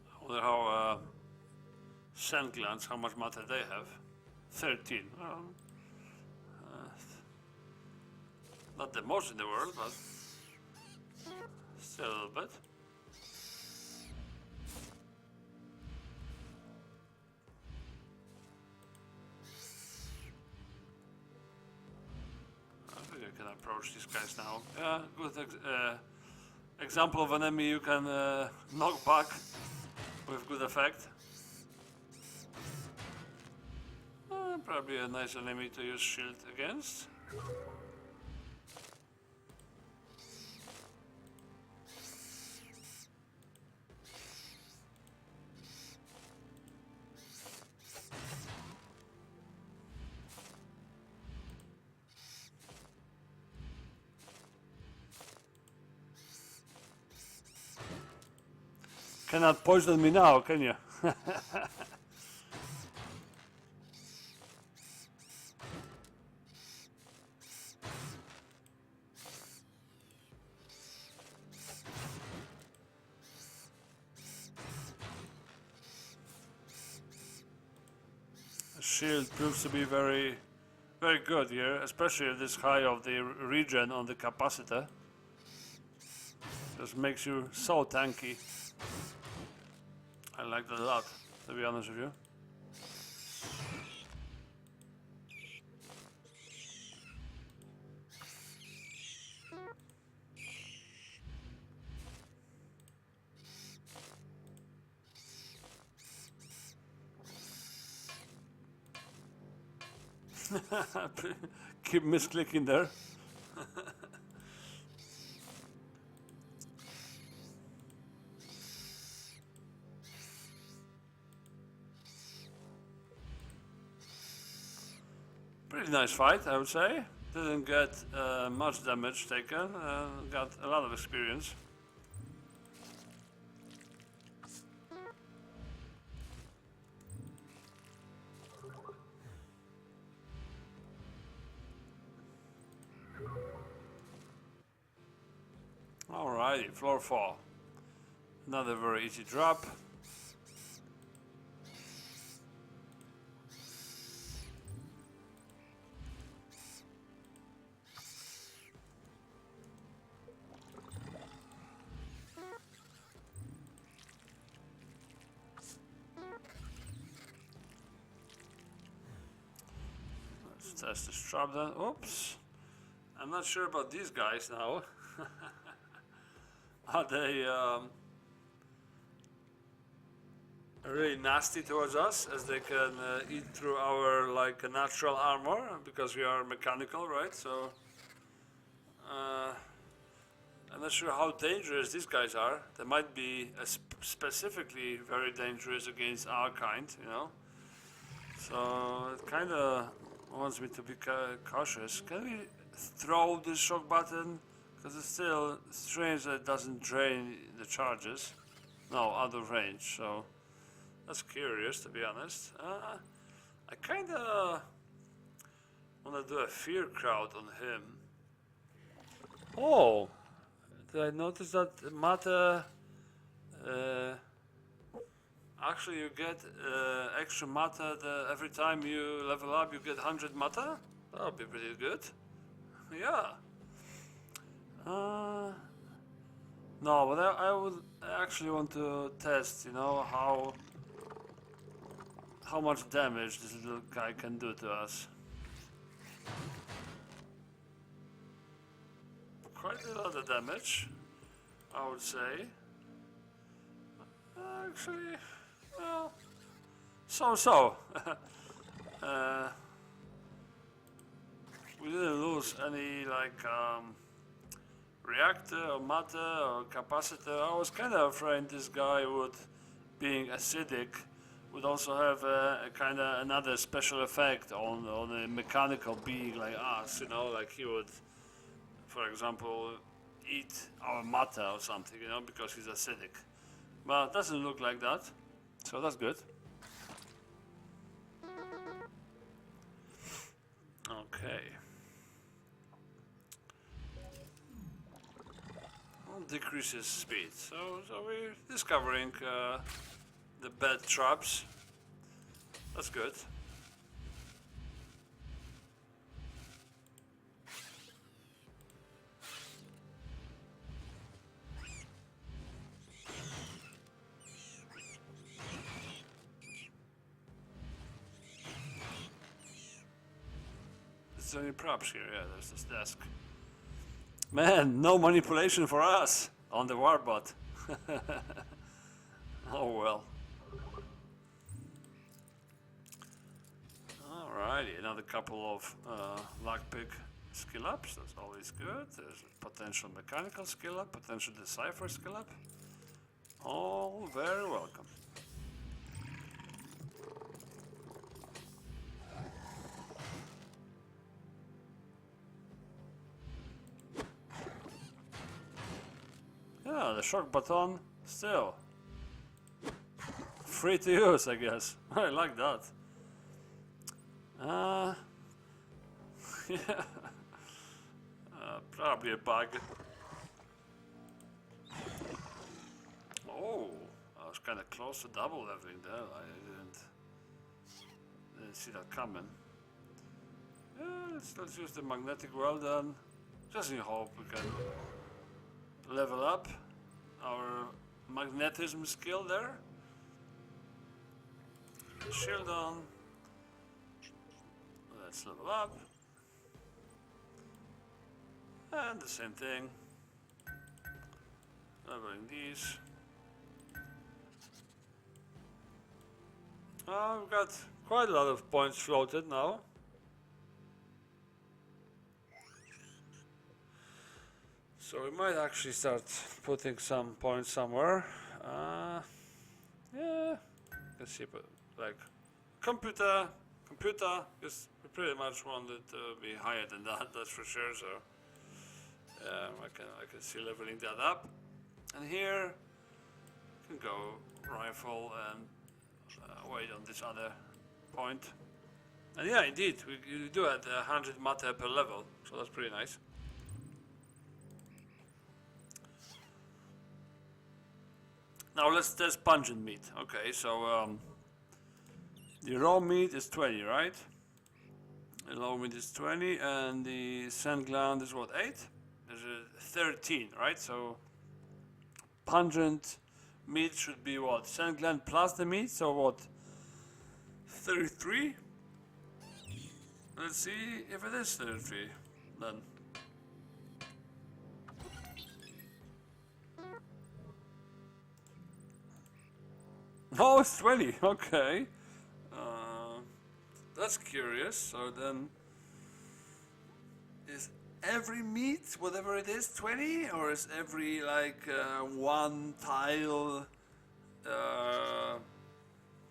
I wonder how sand glands, how much matter they have. 13. Not the most in the world, but still a little bit. I think I can approach these guys now. Yeah, good example of an enemy you can knock back with good effect. Probably a nice enemy to use shield against. Cannot poison me now, can you? shield proves to be very good here, especially at this high of the regen on the capacitor. Just makes you so tanky. I like that a lot, to be honest with you. Keep misclicking there. Pretty nice fight, I would say. Didn't get much damage taken, got a lot of experience. Alrighty, floor 4. Another very easy drop. Let's test this drop then. Oops. I'm not sure about these guys now. Are they really nasty towards us, as they can eat through our like natural armor because we are mechanical, right? So I'm not sure how dangerous these guys are. They might be specifically very dangerous against our kind, you know. So it kind of wants me to be cautious. Can we throw this shock button? Because it's still strange that it doesn't drain the charges. No, out of range, so that's curious, to be honest. I kinda wanna do a fear crowd on him. Oh! Did I notice that matter? Actually, you get extra matter every time you level up, you get 100 matter? That'll be pretty good. Yeah. No, but I would actually want to test, you know, how much damage this little guy can do to us. Quite a lot of damage, I would say. Actually, well, so. We didn't lose any like reactor or matter or capacitor. I was kind of afraid this guy would, being acidic, would also have a kind of another special effect on a mechanical being like us, you know, like he would, for example, eat our matter or something, you know, because he's acidic. But it doesn't look like that, so that's good. Okay. Decreases speed, so we're discovering the bad traps. That's good. Is there any props here? Yeah, there's this desk. Man, no manipulation for us on the Warbot. Oh well. Alrighty, another couple of lockpick skill ups. That's always good. There's a potential mechanical skill up, potential decipher skill up. All very welcome. Yeah, the shock baton still free to use, I guess. I like that. Yeah, probably a bug. Oh, I was kind of close to double leveling there. I didn't see that coming. Let's use the magnetic well then, just in hope we can level up our magnetism skill there. Shield on. Let's level up. And the same thing. Leveling these. We've got quite a lot of points floated now. So we might actually start putting some points somewhere. Yeah, let's see, but like computer, because we pretty much want it to be higher than that. That's for sure. So I can see leveling that up, and here can go rifle and wait on this other point. And yeah, indeed, we do at 100 matter per level, so that's pretty nice. Now let's test pungent meat. Okay, so the raw meat is 20, right? The low meat is 20, and the scent gland is what, 8? There's a 13, right? So pungent meat should be what? Scent gland plus the meat, so what? 33? Let's see if it is 33 then. Oh, it's 20, okay. That's curious. So then, is every meat, whatever it is, 20? Or is every like one tile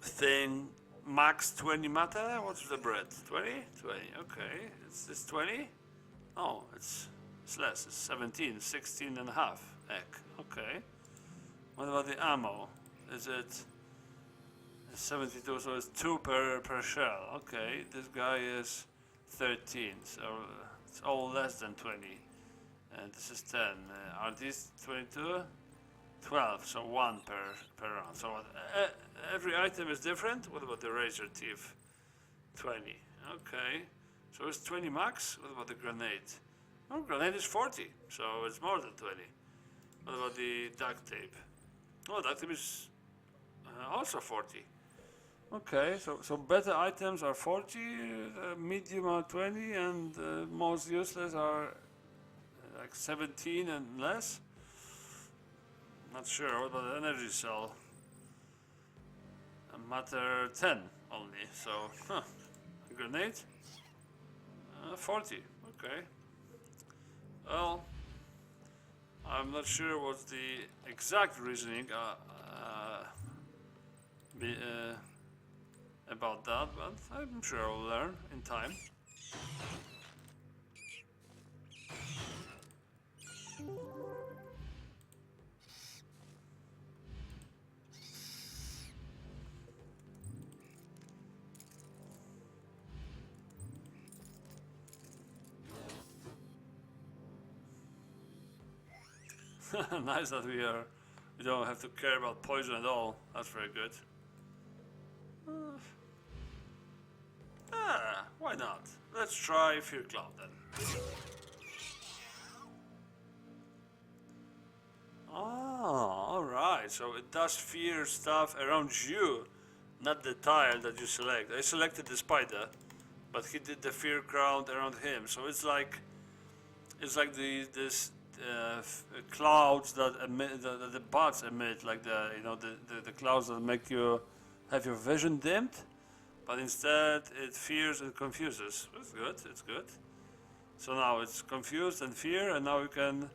thing max 20 matter? What's the bread? 20? 20, okay. It's 20? Oh, it's less, it's 17, 16 and a half egg. Okay. What about the ammo? Is it 72, so it's 2 per shell. Okay, this guy is 13, so it's all less than 20. And this is 10. Are these 22? 12, so 1 per round. So every item is different. What about the razor teeth? 20. Okay, so it's 20 max. What about the grenade? Oh, grenade is 40, so it's more than 20. What about the duct tape? Oh, duct tape is also 40. Okay, so better items are 40, medium are 20, and most useless are like 17 and less. Not sure. What about the energy cell? A matter 10 only. So, a grenade? 40. Okay. Well, I'm not sure what's the exact reasoning about that, but I'm sure I'll learn in time. Nice that we don't have to care about poison at all. That's very good. Why not? Let's try Fear Cloud then. Ah, alright, so it does fear stuff around you, not the tile that you select. I selected the spider, but he did the fear crowd around him. So it's like this clouds that emit, that the bots emit, like the the clouds that make you have your vision dimmed. But instead, it fears and confuses. It's good, it's good. So now it's confused and fear, and now we can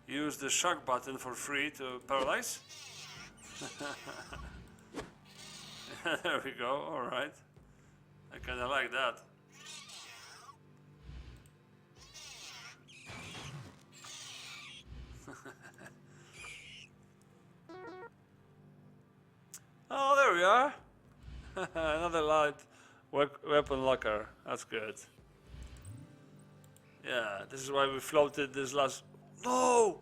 use the shock button for free to paralyze. There we go, alright. I kinda like that. Oh, there we are. Another light weapon locker. That's good. Yeah, this is why we floated this last... No!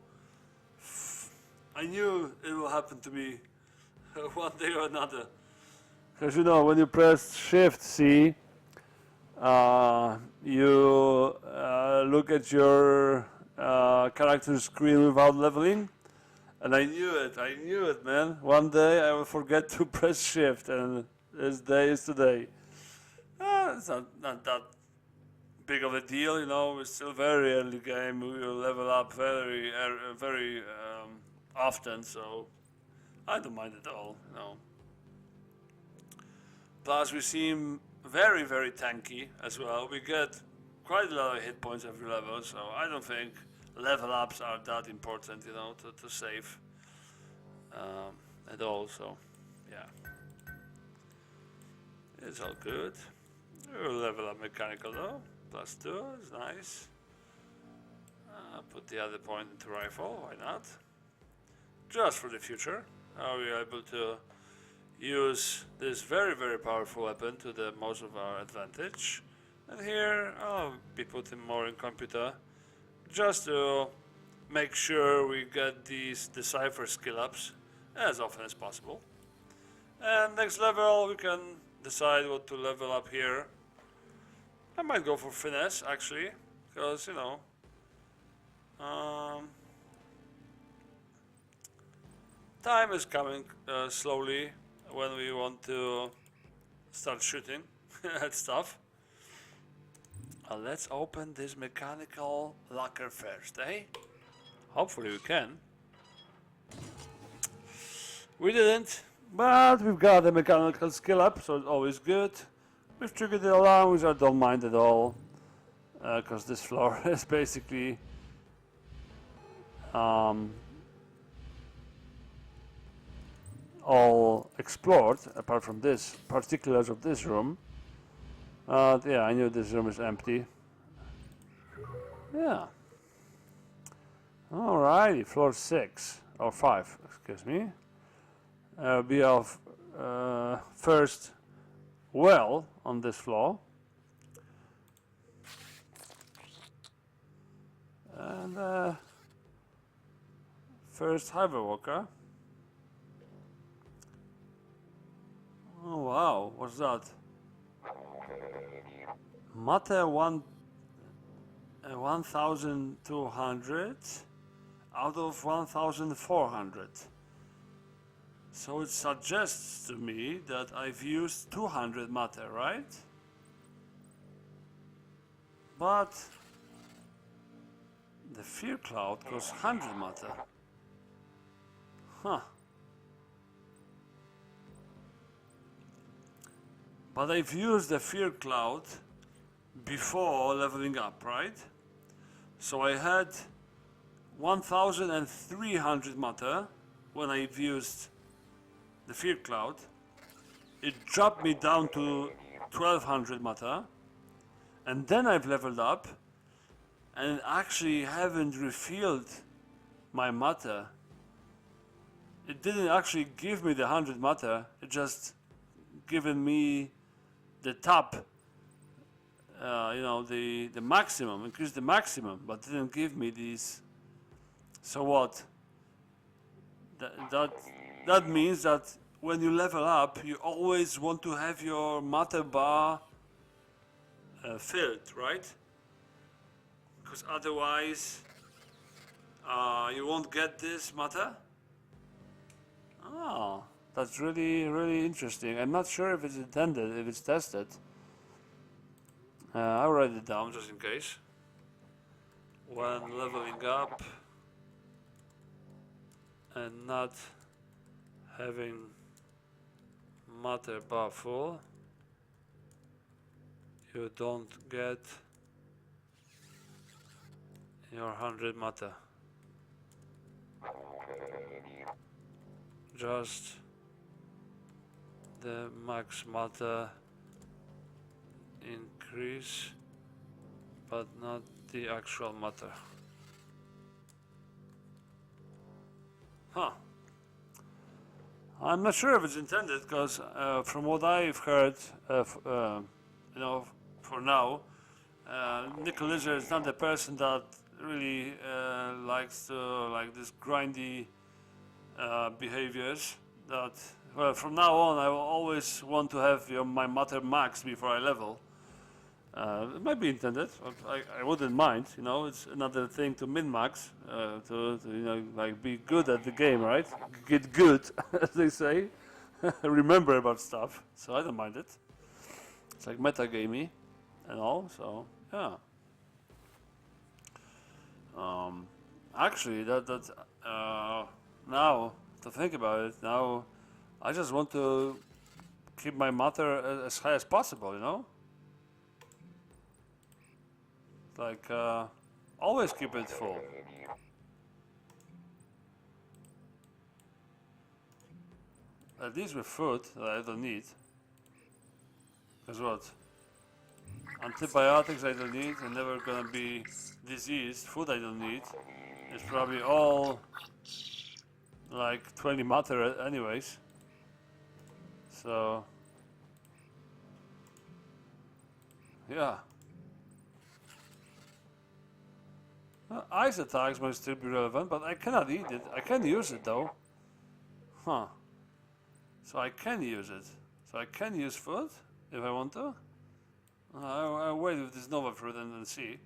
I knew it will happen to me one day or another. Because you know, when you press Shift C, you look at your character screen without leveling. And I knew it, man. One day I will forget to press Shift, and this day is today. It's not that big of a deal, you know. It's still very early game. We will level up very often, so I don't mind at all, you know. Plus, we seem very tanky as well. We get quite a lot of hit points every level, so I don't think level ups are that important, you know, to save at all. So, yeah, it's all good. We'll level up mechanical though. +2 is nice. Put the other point into rifle. Why not? Just for the future. Are we able to use this very powerful weapon to the most of our advantage? And here I'll be putting more in computer, just to make sure we get these decipher skill ups as often as possible. And next level we can decide what to level up here. I might go for finesse actually, because you know, time is coming slowly when we want to start shooting at stuff. Let's open this mechanical locker first, eh? Hopefully we can. We didn't, but we've got the mechanical skill up, so it's always good. We've triggered the alarm, which I don't mind at all, because this floor is basically all explored, apart from this particulars of this room. Yeah, I knew this room is empty. Yeah. Alrighty, floor 6 or 5, excuse me. Be our first well on this floor. And first highway walker. Oh wow, what's that? Matter 1200 out of 1400. So it suggests to me that I've used 200 matter, right? But the fear cloud costs 100 matter. Huh. But I've used the fear cloud before leveling up, right? So I had 1300 matter when I've used the fear cloud. It dropped me down to 1200 matter, and then I've leveled up and actually haven't refilled my matter. It didn't actually give me the 100 matter, it just given me the top, you know, the maximum, increased the maximum, but didn't give me these. So what? That means that when you level up, you always want to have your matter bar filled, right? Because otherwise you won't get this matter. Oh, that's really interesting. I'm not sure if it's intended, if it's tested. I'll write it down just in case. When leveling up and not having matter bar full, you don't get your 100 matter. Just the max matter increase, but not the actual matter. Huh. I'm not sure if it's intended, because from what I've heard, you know, for now, Nickel Lizard is not the person that really likes to like this grindy behaviors, that well, from now on, I will always want to have my matter max before I level. It might be intended, but I wouldn't mind. You know, it's another thing to min-max, to you know, like be good at the game, right? Get good, as they say. Remember about stuff, so I don't mind it. It's like metagamey and all, so yeah. Actually, now to think about it, now I just want to keep my matter as high as possible, you know? Like, always keep it full. At least with food that I don't need. Because what? Antibiotics I don't need, I'm never gonna be diseased. Food I don't need. It's probably all like 20 matter anyways. So yeah. Ice attacks might still be relevant, but I cannot eat it. I can use it though. Huh. So I can use it. So I can use food if I want to. I'll wait with this Nova fruit and then see.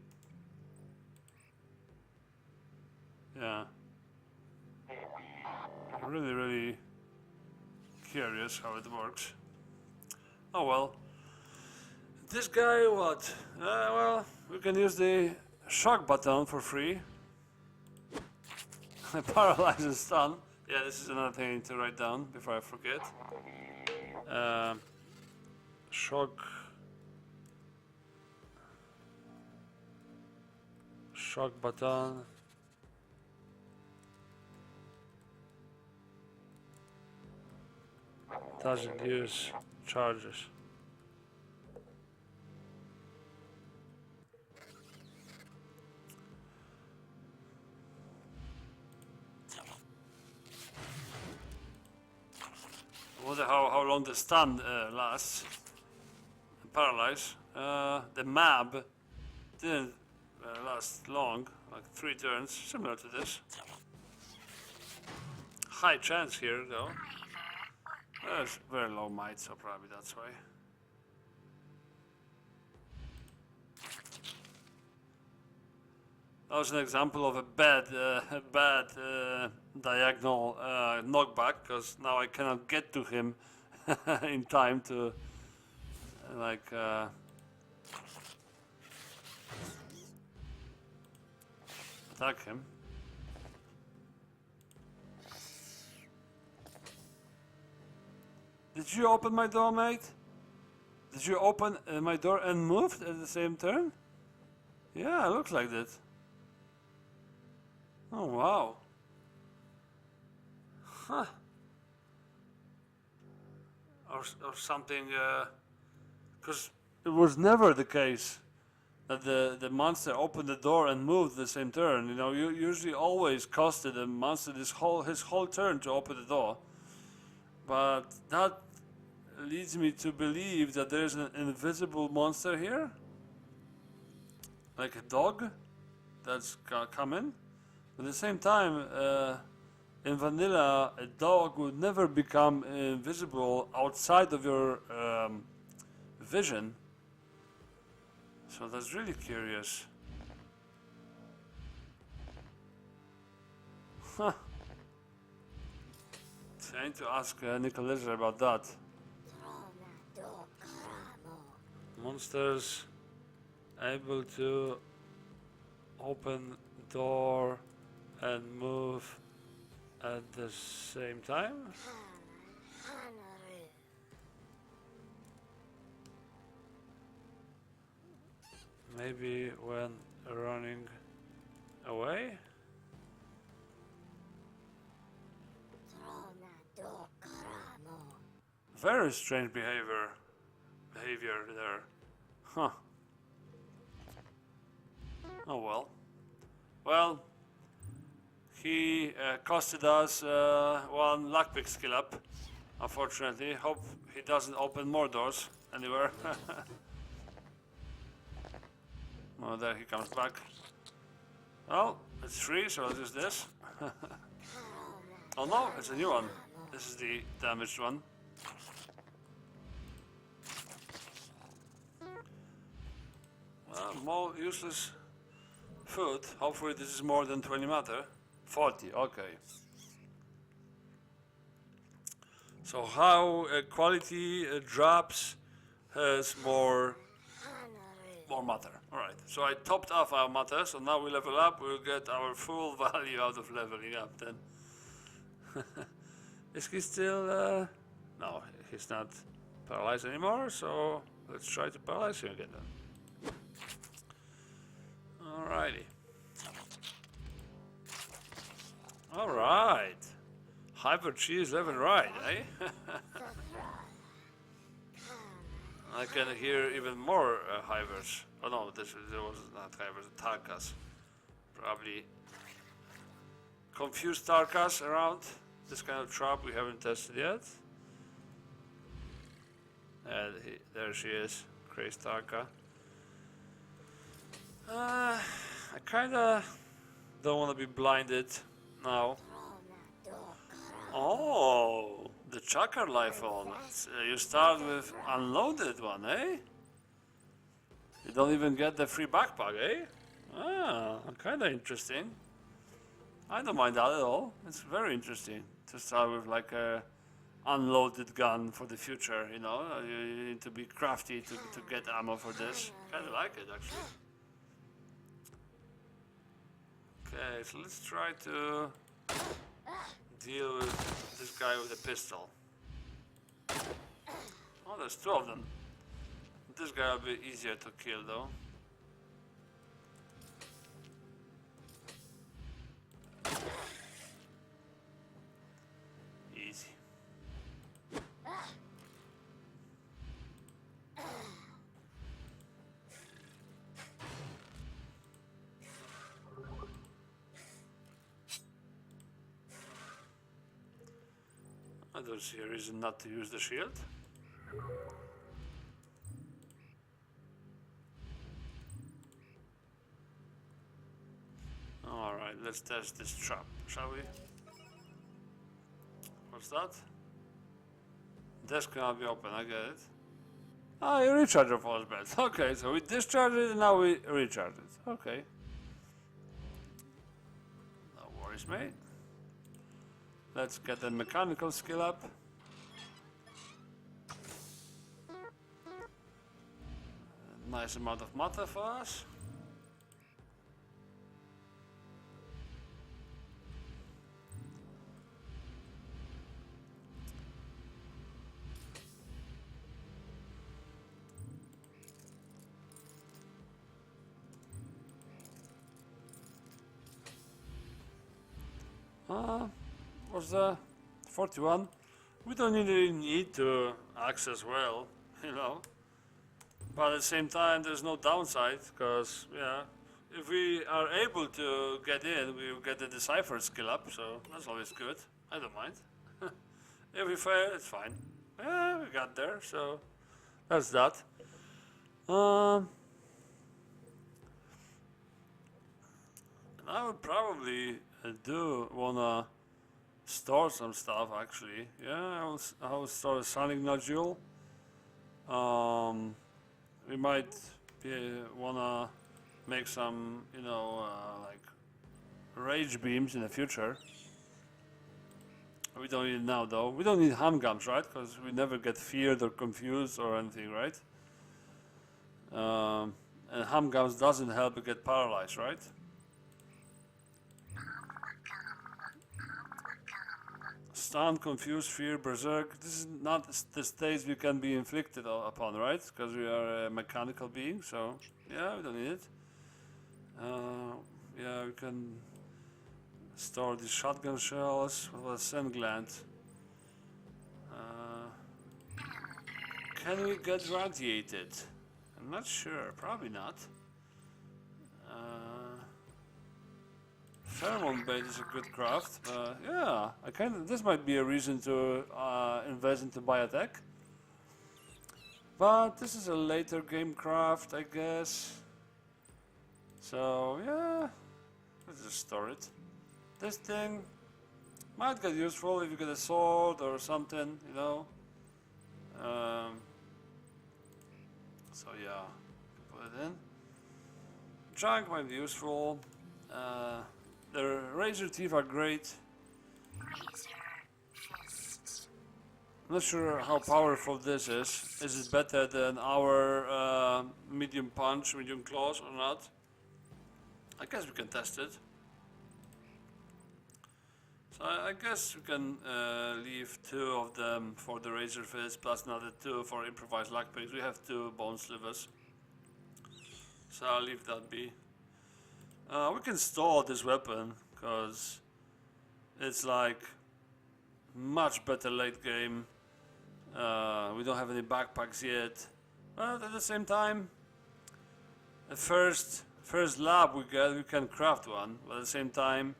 Yeah. I'm really curious how it works. Oh well. This guy, what? Well, we can use the shock button for free. Paralyze and stun. Yeah, this is another thing to write down before I forget. Shock button. Doesn't use charges. I wonder how long the stun lasts. Paralyze. The mab didn't last long, like 3 turns, similar to this. High chance here though. There's very low might, so probably that's why. That was an example of a bad diagonal knockback, because now I cannot get to him in time to like attack him. Did you open my door, mate? Did you open my door and moved at the same turn? Yeah, it looks like that. Oh wow. Huh. Or something, because it was never the case that the monster opened the door and moved the same turn. You know, you usually always costed the monster his whole turn to open the door. But that leads me to believe that there's an invisible monster here, like a dog that's coming. At the same time, in vanilla, a dog would never become invisible outside of your vision. So that's really curious. Huh. I need to ask Nicholas about that. Monsters able to open door and move at the same time? Maybe when running away? Very strange behavior there. Huh. Oh well. Well, he costed us 1 lockpick skill up, unfortunately. Hope he doesn't open more doors anywhere. Oh, there he comes back. Well, it's free, so I'll use this. Oh no, it's a new one. This is the damaged one. Well, more useless food. Hopefully this is more than 20 matter. 40, okay. So how quality drops has more matter. Alright, so I topped off our matter, so now we level up, we'll get our full value out of leveling up then. Is he still... no, he's not paralyzed anymore, so let's try to paralyze him again then. Alrighty. Alright. Hyper cheese level right, eh? I can hear even more hivers. Oh no, this was not hivers, Tarkas. Probably confused Tarkas around. This kind of trap we haven't tested yet. And there she is, Crazy Tarka. I kinda don't want to be blinded now. Oh, the Chakra life on. You start with unloaded one, eh? You don't even get the free backpack, eh? Ah, kinda interesting. I don't mind that at all. It's very interesting to start with like a unloaded gun for the future, you know? You need to be crafty to get ammo for this. Kinda like it actually. Okay, so let's try to deal with this guy with a pistol. Oh, there's two of them. This guy will be easier to kill though. Easy. I don't see a reason not to use the shield. Alright, let's test this trap, shall we? What's that? This cannot be open, I get it. Ah, you recharge your force belt. Okay, so we discharge it and now we recharge it. Okay. No worries, mate. Let's get the mechanical skill up. A nice amount of matter for us. Was the 41? We don't really need to access well, you know. But at the same time, there's no downside, because, yeah, if we are able to get in, we will get the decipher skill up, so that's always good. I don't mind. If we fail, it's fine. Yeah, we got there, so that's that. And I would probably do wanna store some stuff actually. Yeah, I will store a sonic nodule. We might wanna make some, you know, like rage beams in the future. We don't need it now though. We don't need handguns, right? Because we never get feared or confused or anything, right? And handguns doesn't help you get paralyzed, right? Stun, confuse, fear, berserk. This is not the states we can be inflicted upon, right? Because we are a mechanical being, so yeah, we don't need it. Yeah, we can store these shotgun shells. What was sand gland? Can we get radiated? I'm not sure. Probably not. Pheromone bait is a good craft, but yeah, this might be a reason to invest into biotech. But this is a later game craft, I guess. So yeah, let's just store it. This thing, Might get useful if you get a sword or something, you know. So yeah, put it in. Junk might be useful. The razor teeth are great. I'm not sure how powerful this is. Is it better than our medium punch, medium claws or not? I guess we can test it. So I guess we can leave 2 of them for the razor fist plus another 2 for improvised lockpicks. We have 2 bone slivers. So I'll leave that be. We can store this weapon because it's like much better late game. We don't have any backpacks yet, but at the same time, the first lab we get, we can craft one. But at the same time,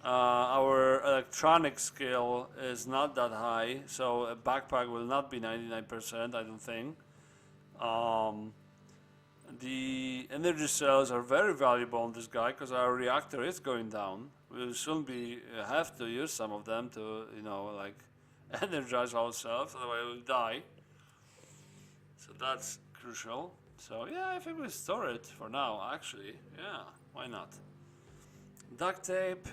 our electronic skill is not that high, so a backpack will not be 99%, I don't think. The energy cells are very valuable on this guy because our reactor is going down. We'll soon have to use some of them to, you know, like energize ourselves, otherwise we'll die. So that's crucial. So yeah, I think we'll store it for now, actually. Yeah, why not? Duct tape.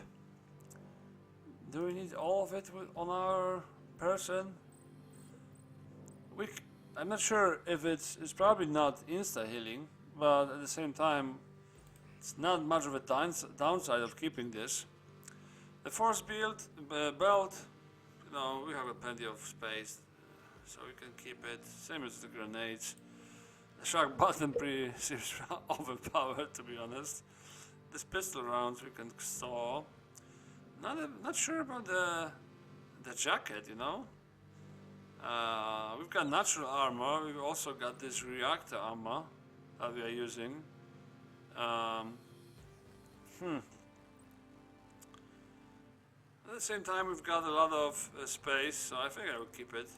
Do we need all of it on our person? I'm not sure if it's probably not insta-healing, but at the same time, it's not much of a downside of keeping this. The force belt, you know, we have plenty of space, so we can keep it. Same as the grenades. The shock button seems overpowered, to be honest. This pistol rounds we can store. Not sure about the jacket, you know. We've got natural armor. We've also got this reactor armor that we are using. At the same time, we've got a lot of space, so I think I will keep it.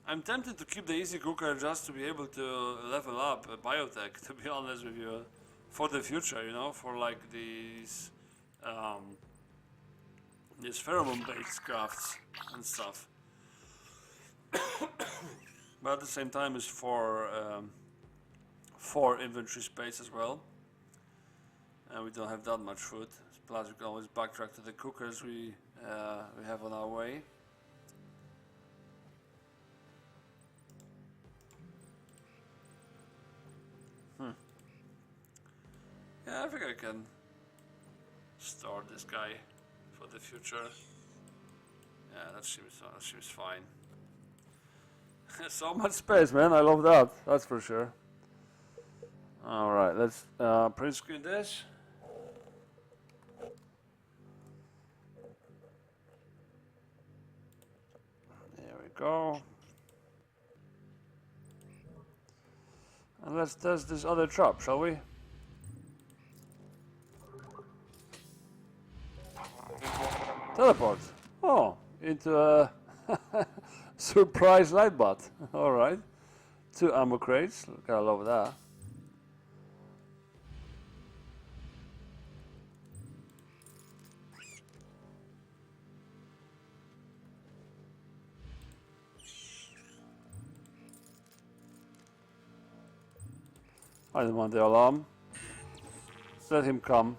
I'm tempted to keep the easy cooker just to be able to level up biotech, to be honest with you, for the future, you know, for like these pheromone-based crafts and stuff. But at the same time, it's for inventory space as well, and we don't have that much food. Plus, we can always backtrack to the cookers we have on our way. Yeah, I think I can store this guy for the future. Yeah, that seems fine. So much space, man. I love that. That's for sure. All right, let's print screen this. There we go. And let's test this other trap, shall we? Teleport. Oh, into a surprise lightbot. All right. 2 ammo crates. Gotta love that. I don't want the alarm. Let him come.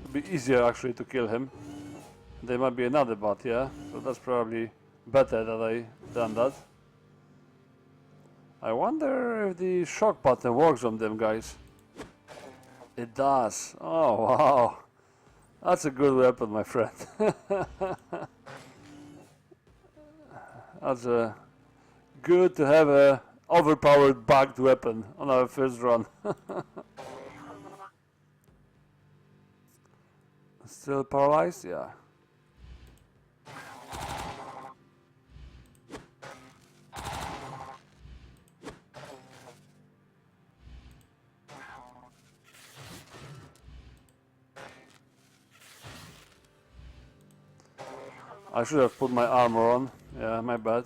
It'll be easier actually to kill him. There might be another bot, yeah? So that's probably better that I done that. I wonder if the shock button works on them guys. It does. Oh wow. That's a good weapon, my friend. That's good to have a overpowered bugged weapon on our first run. Still paralyzed? Yeah. I should have put my armor on. Yeah, my bad.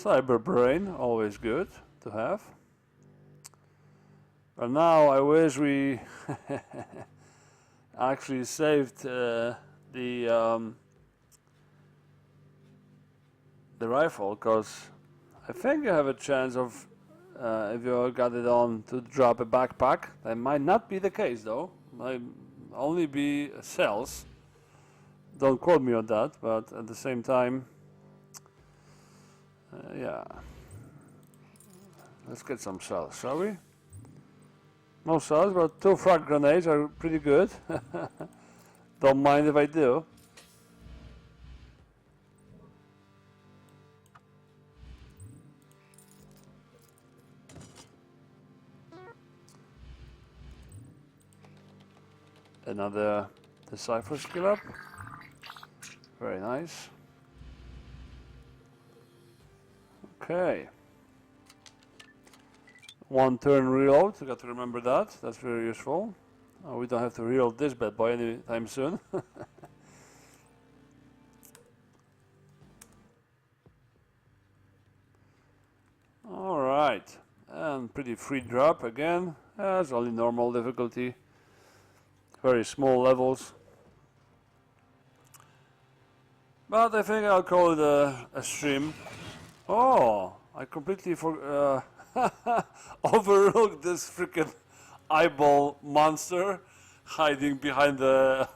Cyber brain, always good to have. But now I wish we actually saved the rifle, because I think you have a chance of, if you got it on, to drop a backpack. That might not be the case though. Might only be cells. Don't quote me on that, but at the same time, yeah. Let's get some cells, shall we? No cells, but 2 frag grenades are pretty good. Don't mind if I do. Another decipher skill up. Very nice. Okay. 1 turn reload, you got to remember that. That's very useful. We don't have to reload this bad boy anytime soon. Alright. And pretty free drop again. It's only normal difficulty. Very small levels. But I think I'll call it a stream. Oh, I completely overlooked this freaking eyeball monster hiding behind the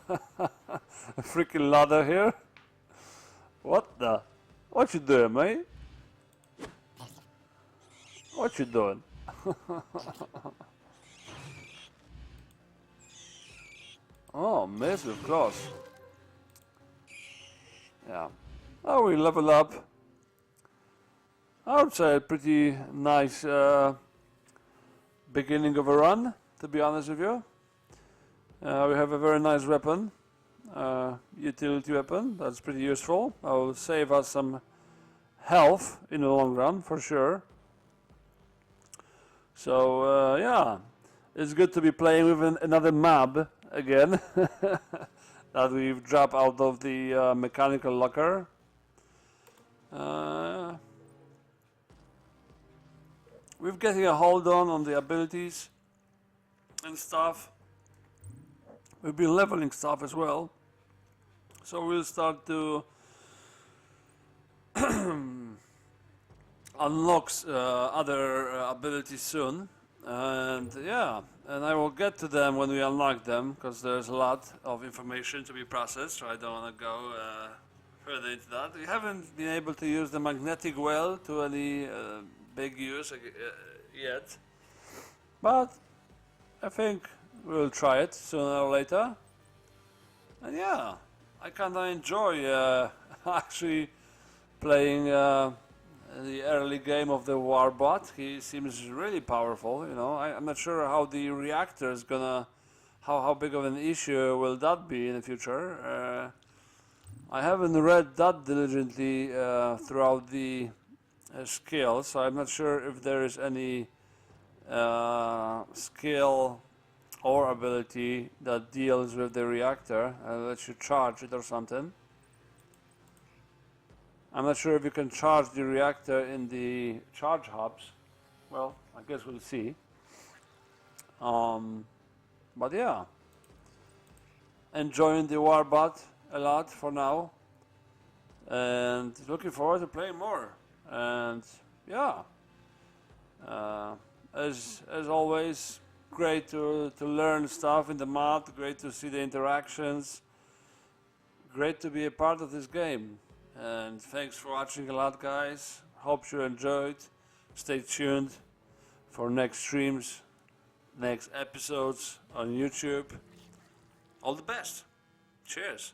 freaking ladder here. What the? What you doing, mate? What you doing? Oh, massive cross. Yeah. Oh, we level up. I would say a pretty nice beginning of a run, to be honest with you. We have a very nice weapon, utility weapon, that's pretty useful. Will save us some health in the long run, for sure. So, yeah, it's good to be playing with another map again, that we've dropped out of the mechanical locker. We're getting a hold on the abilities and stuff. We've been leveling stuff as well, so we'll start to unlock other abilities soon. And yeah, and I will get to them when we unlock them, because there's a lot of information to be processed, so I don't want to go further into that. We haven't been able to use the magnetic well to any big use yet, but I think we'll try it sooner or later. And yeah, I kinda enjoy actually playing the early game of the Warbot. He seems really powerful, you know. I'm not sure how the reactor is gonna, how big of an issue will that be in the future. I haven't read that diligently throughout the skills, so I'm not sure if there is any skill or ability that deals with the reactor and lets you charge it or something. I'm not sure if you can charge the reactor in the charge hubs. Well, I guess we'll see. But yeah, enjoying the Warbot a lot for now, and looking forward to playing more. And yeah, as always, great to learn stuff in the mod, great to see the interactions, great to be a part of this game. And thanks for watching a lot, guys. Hope you enjoyed. Stay tuned for next streams, next episodes on YouTube. All the best. Cheers.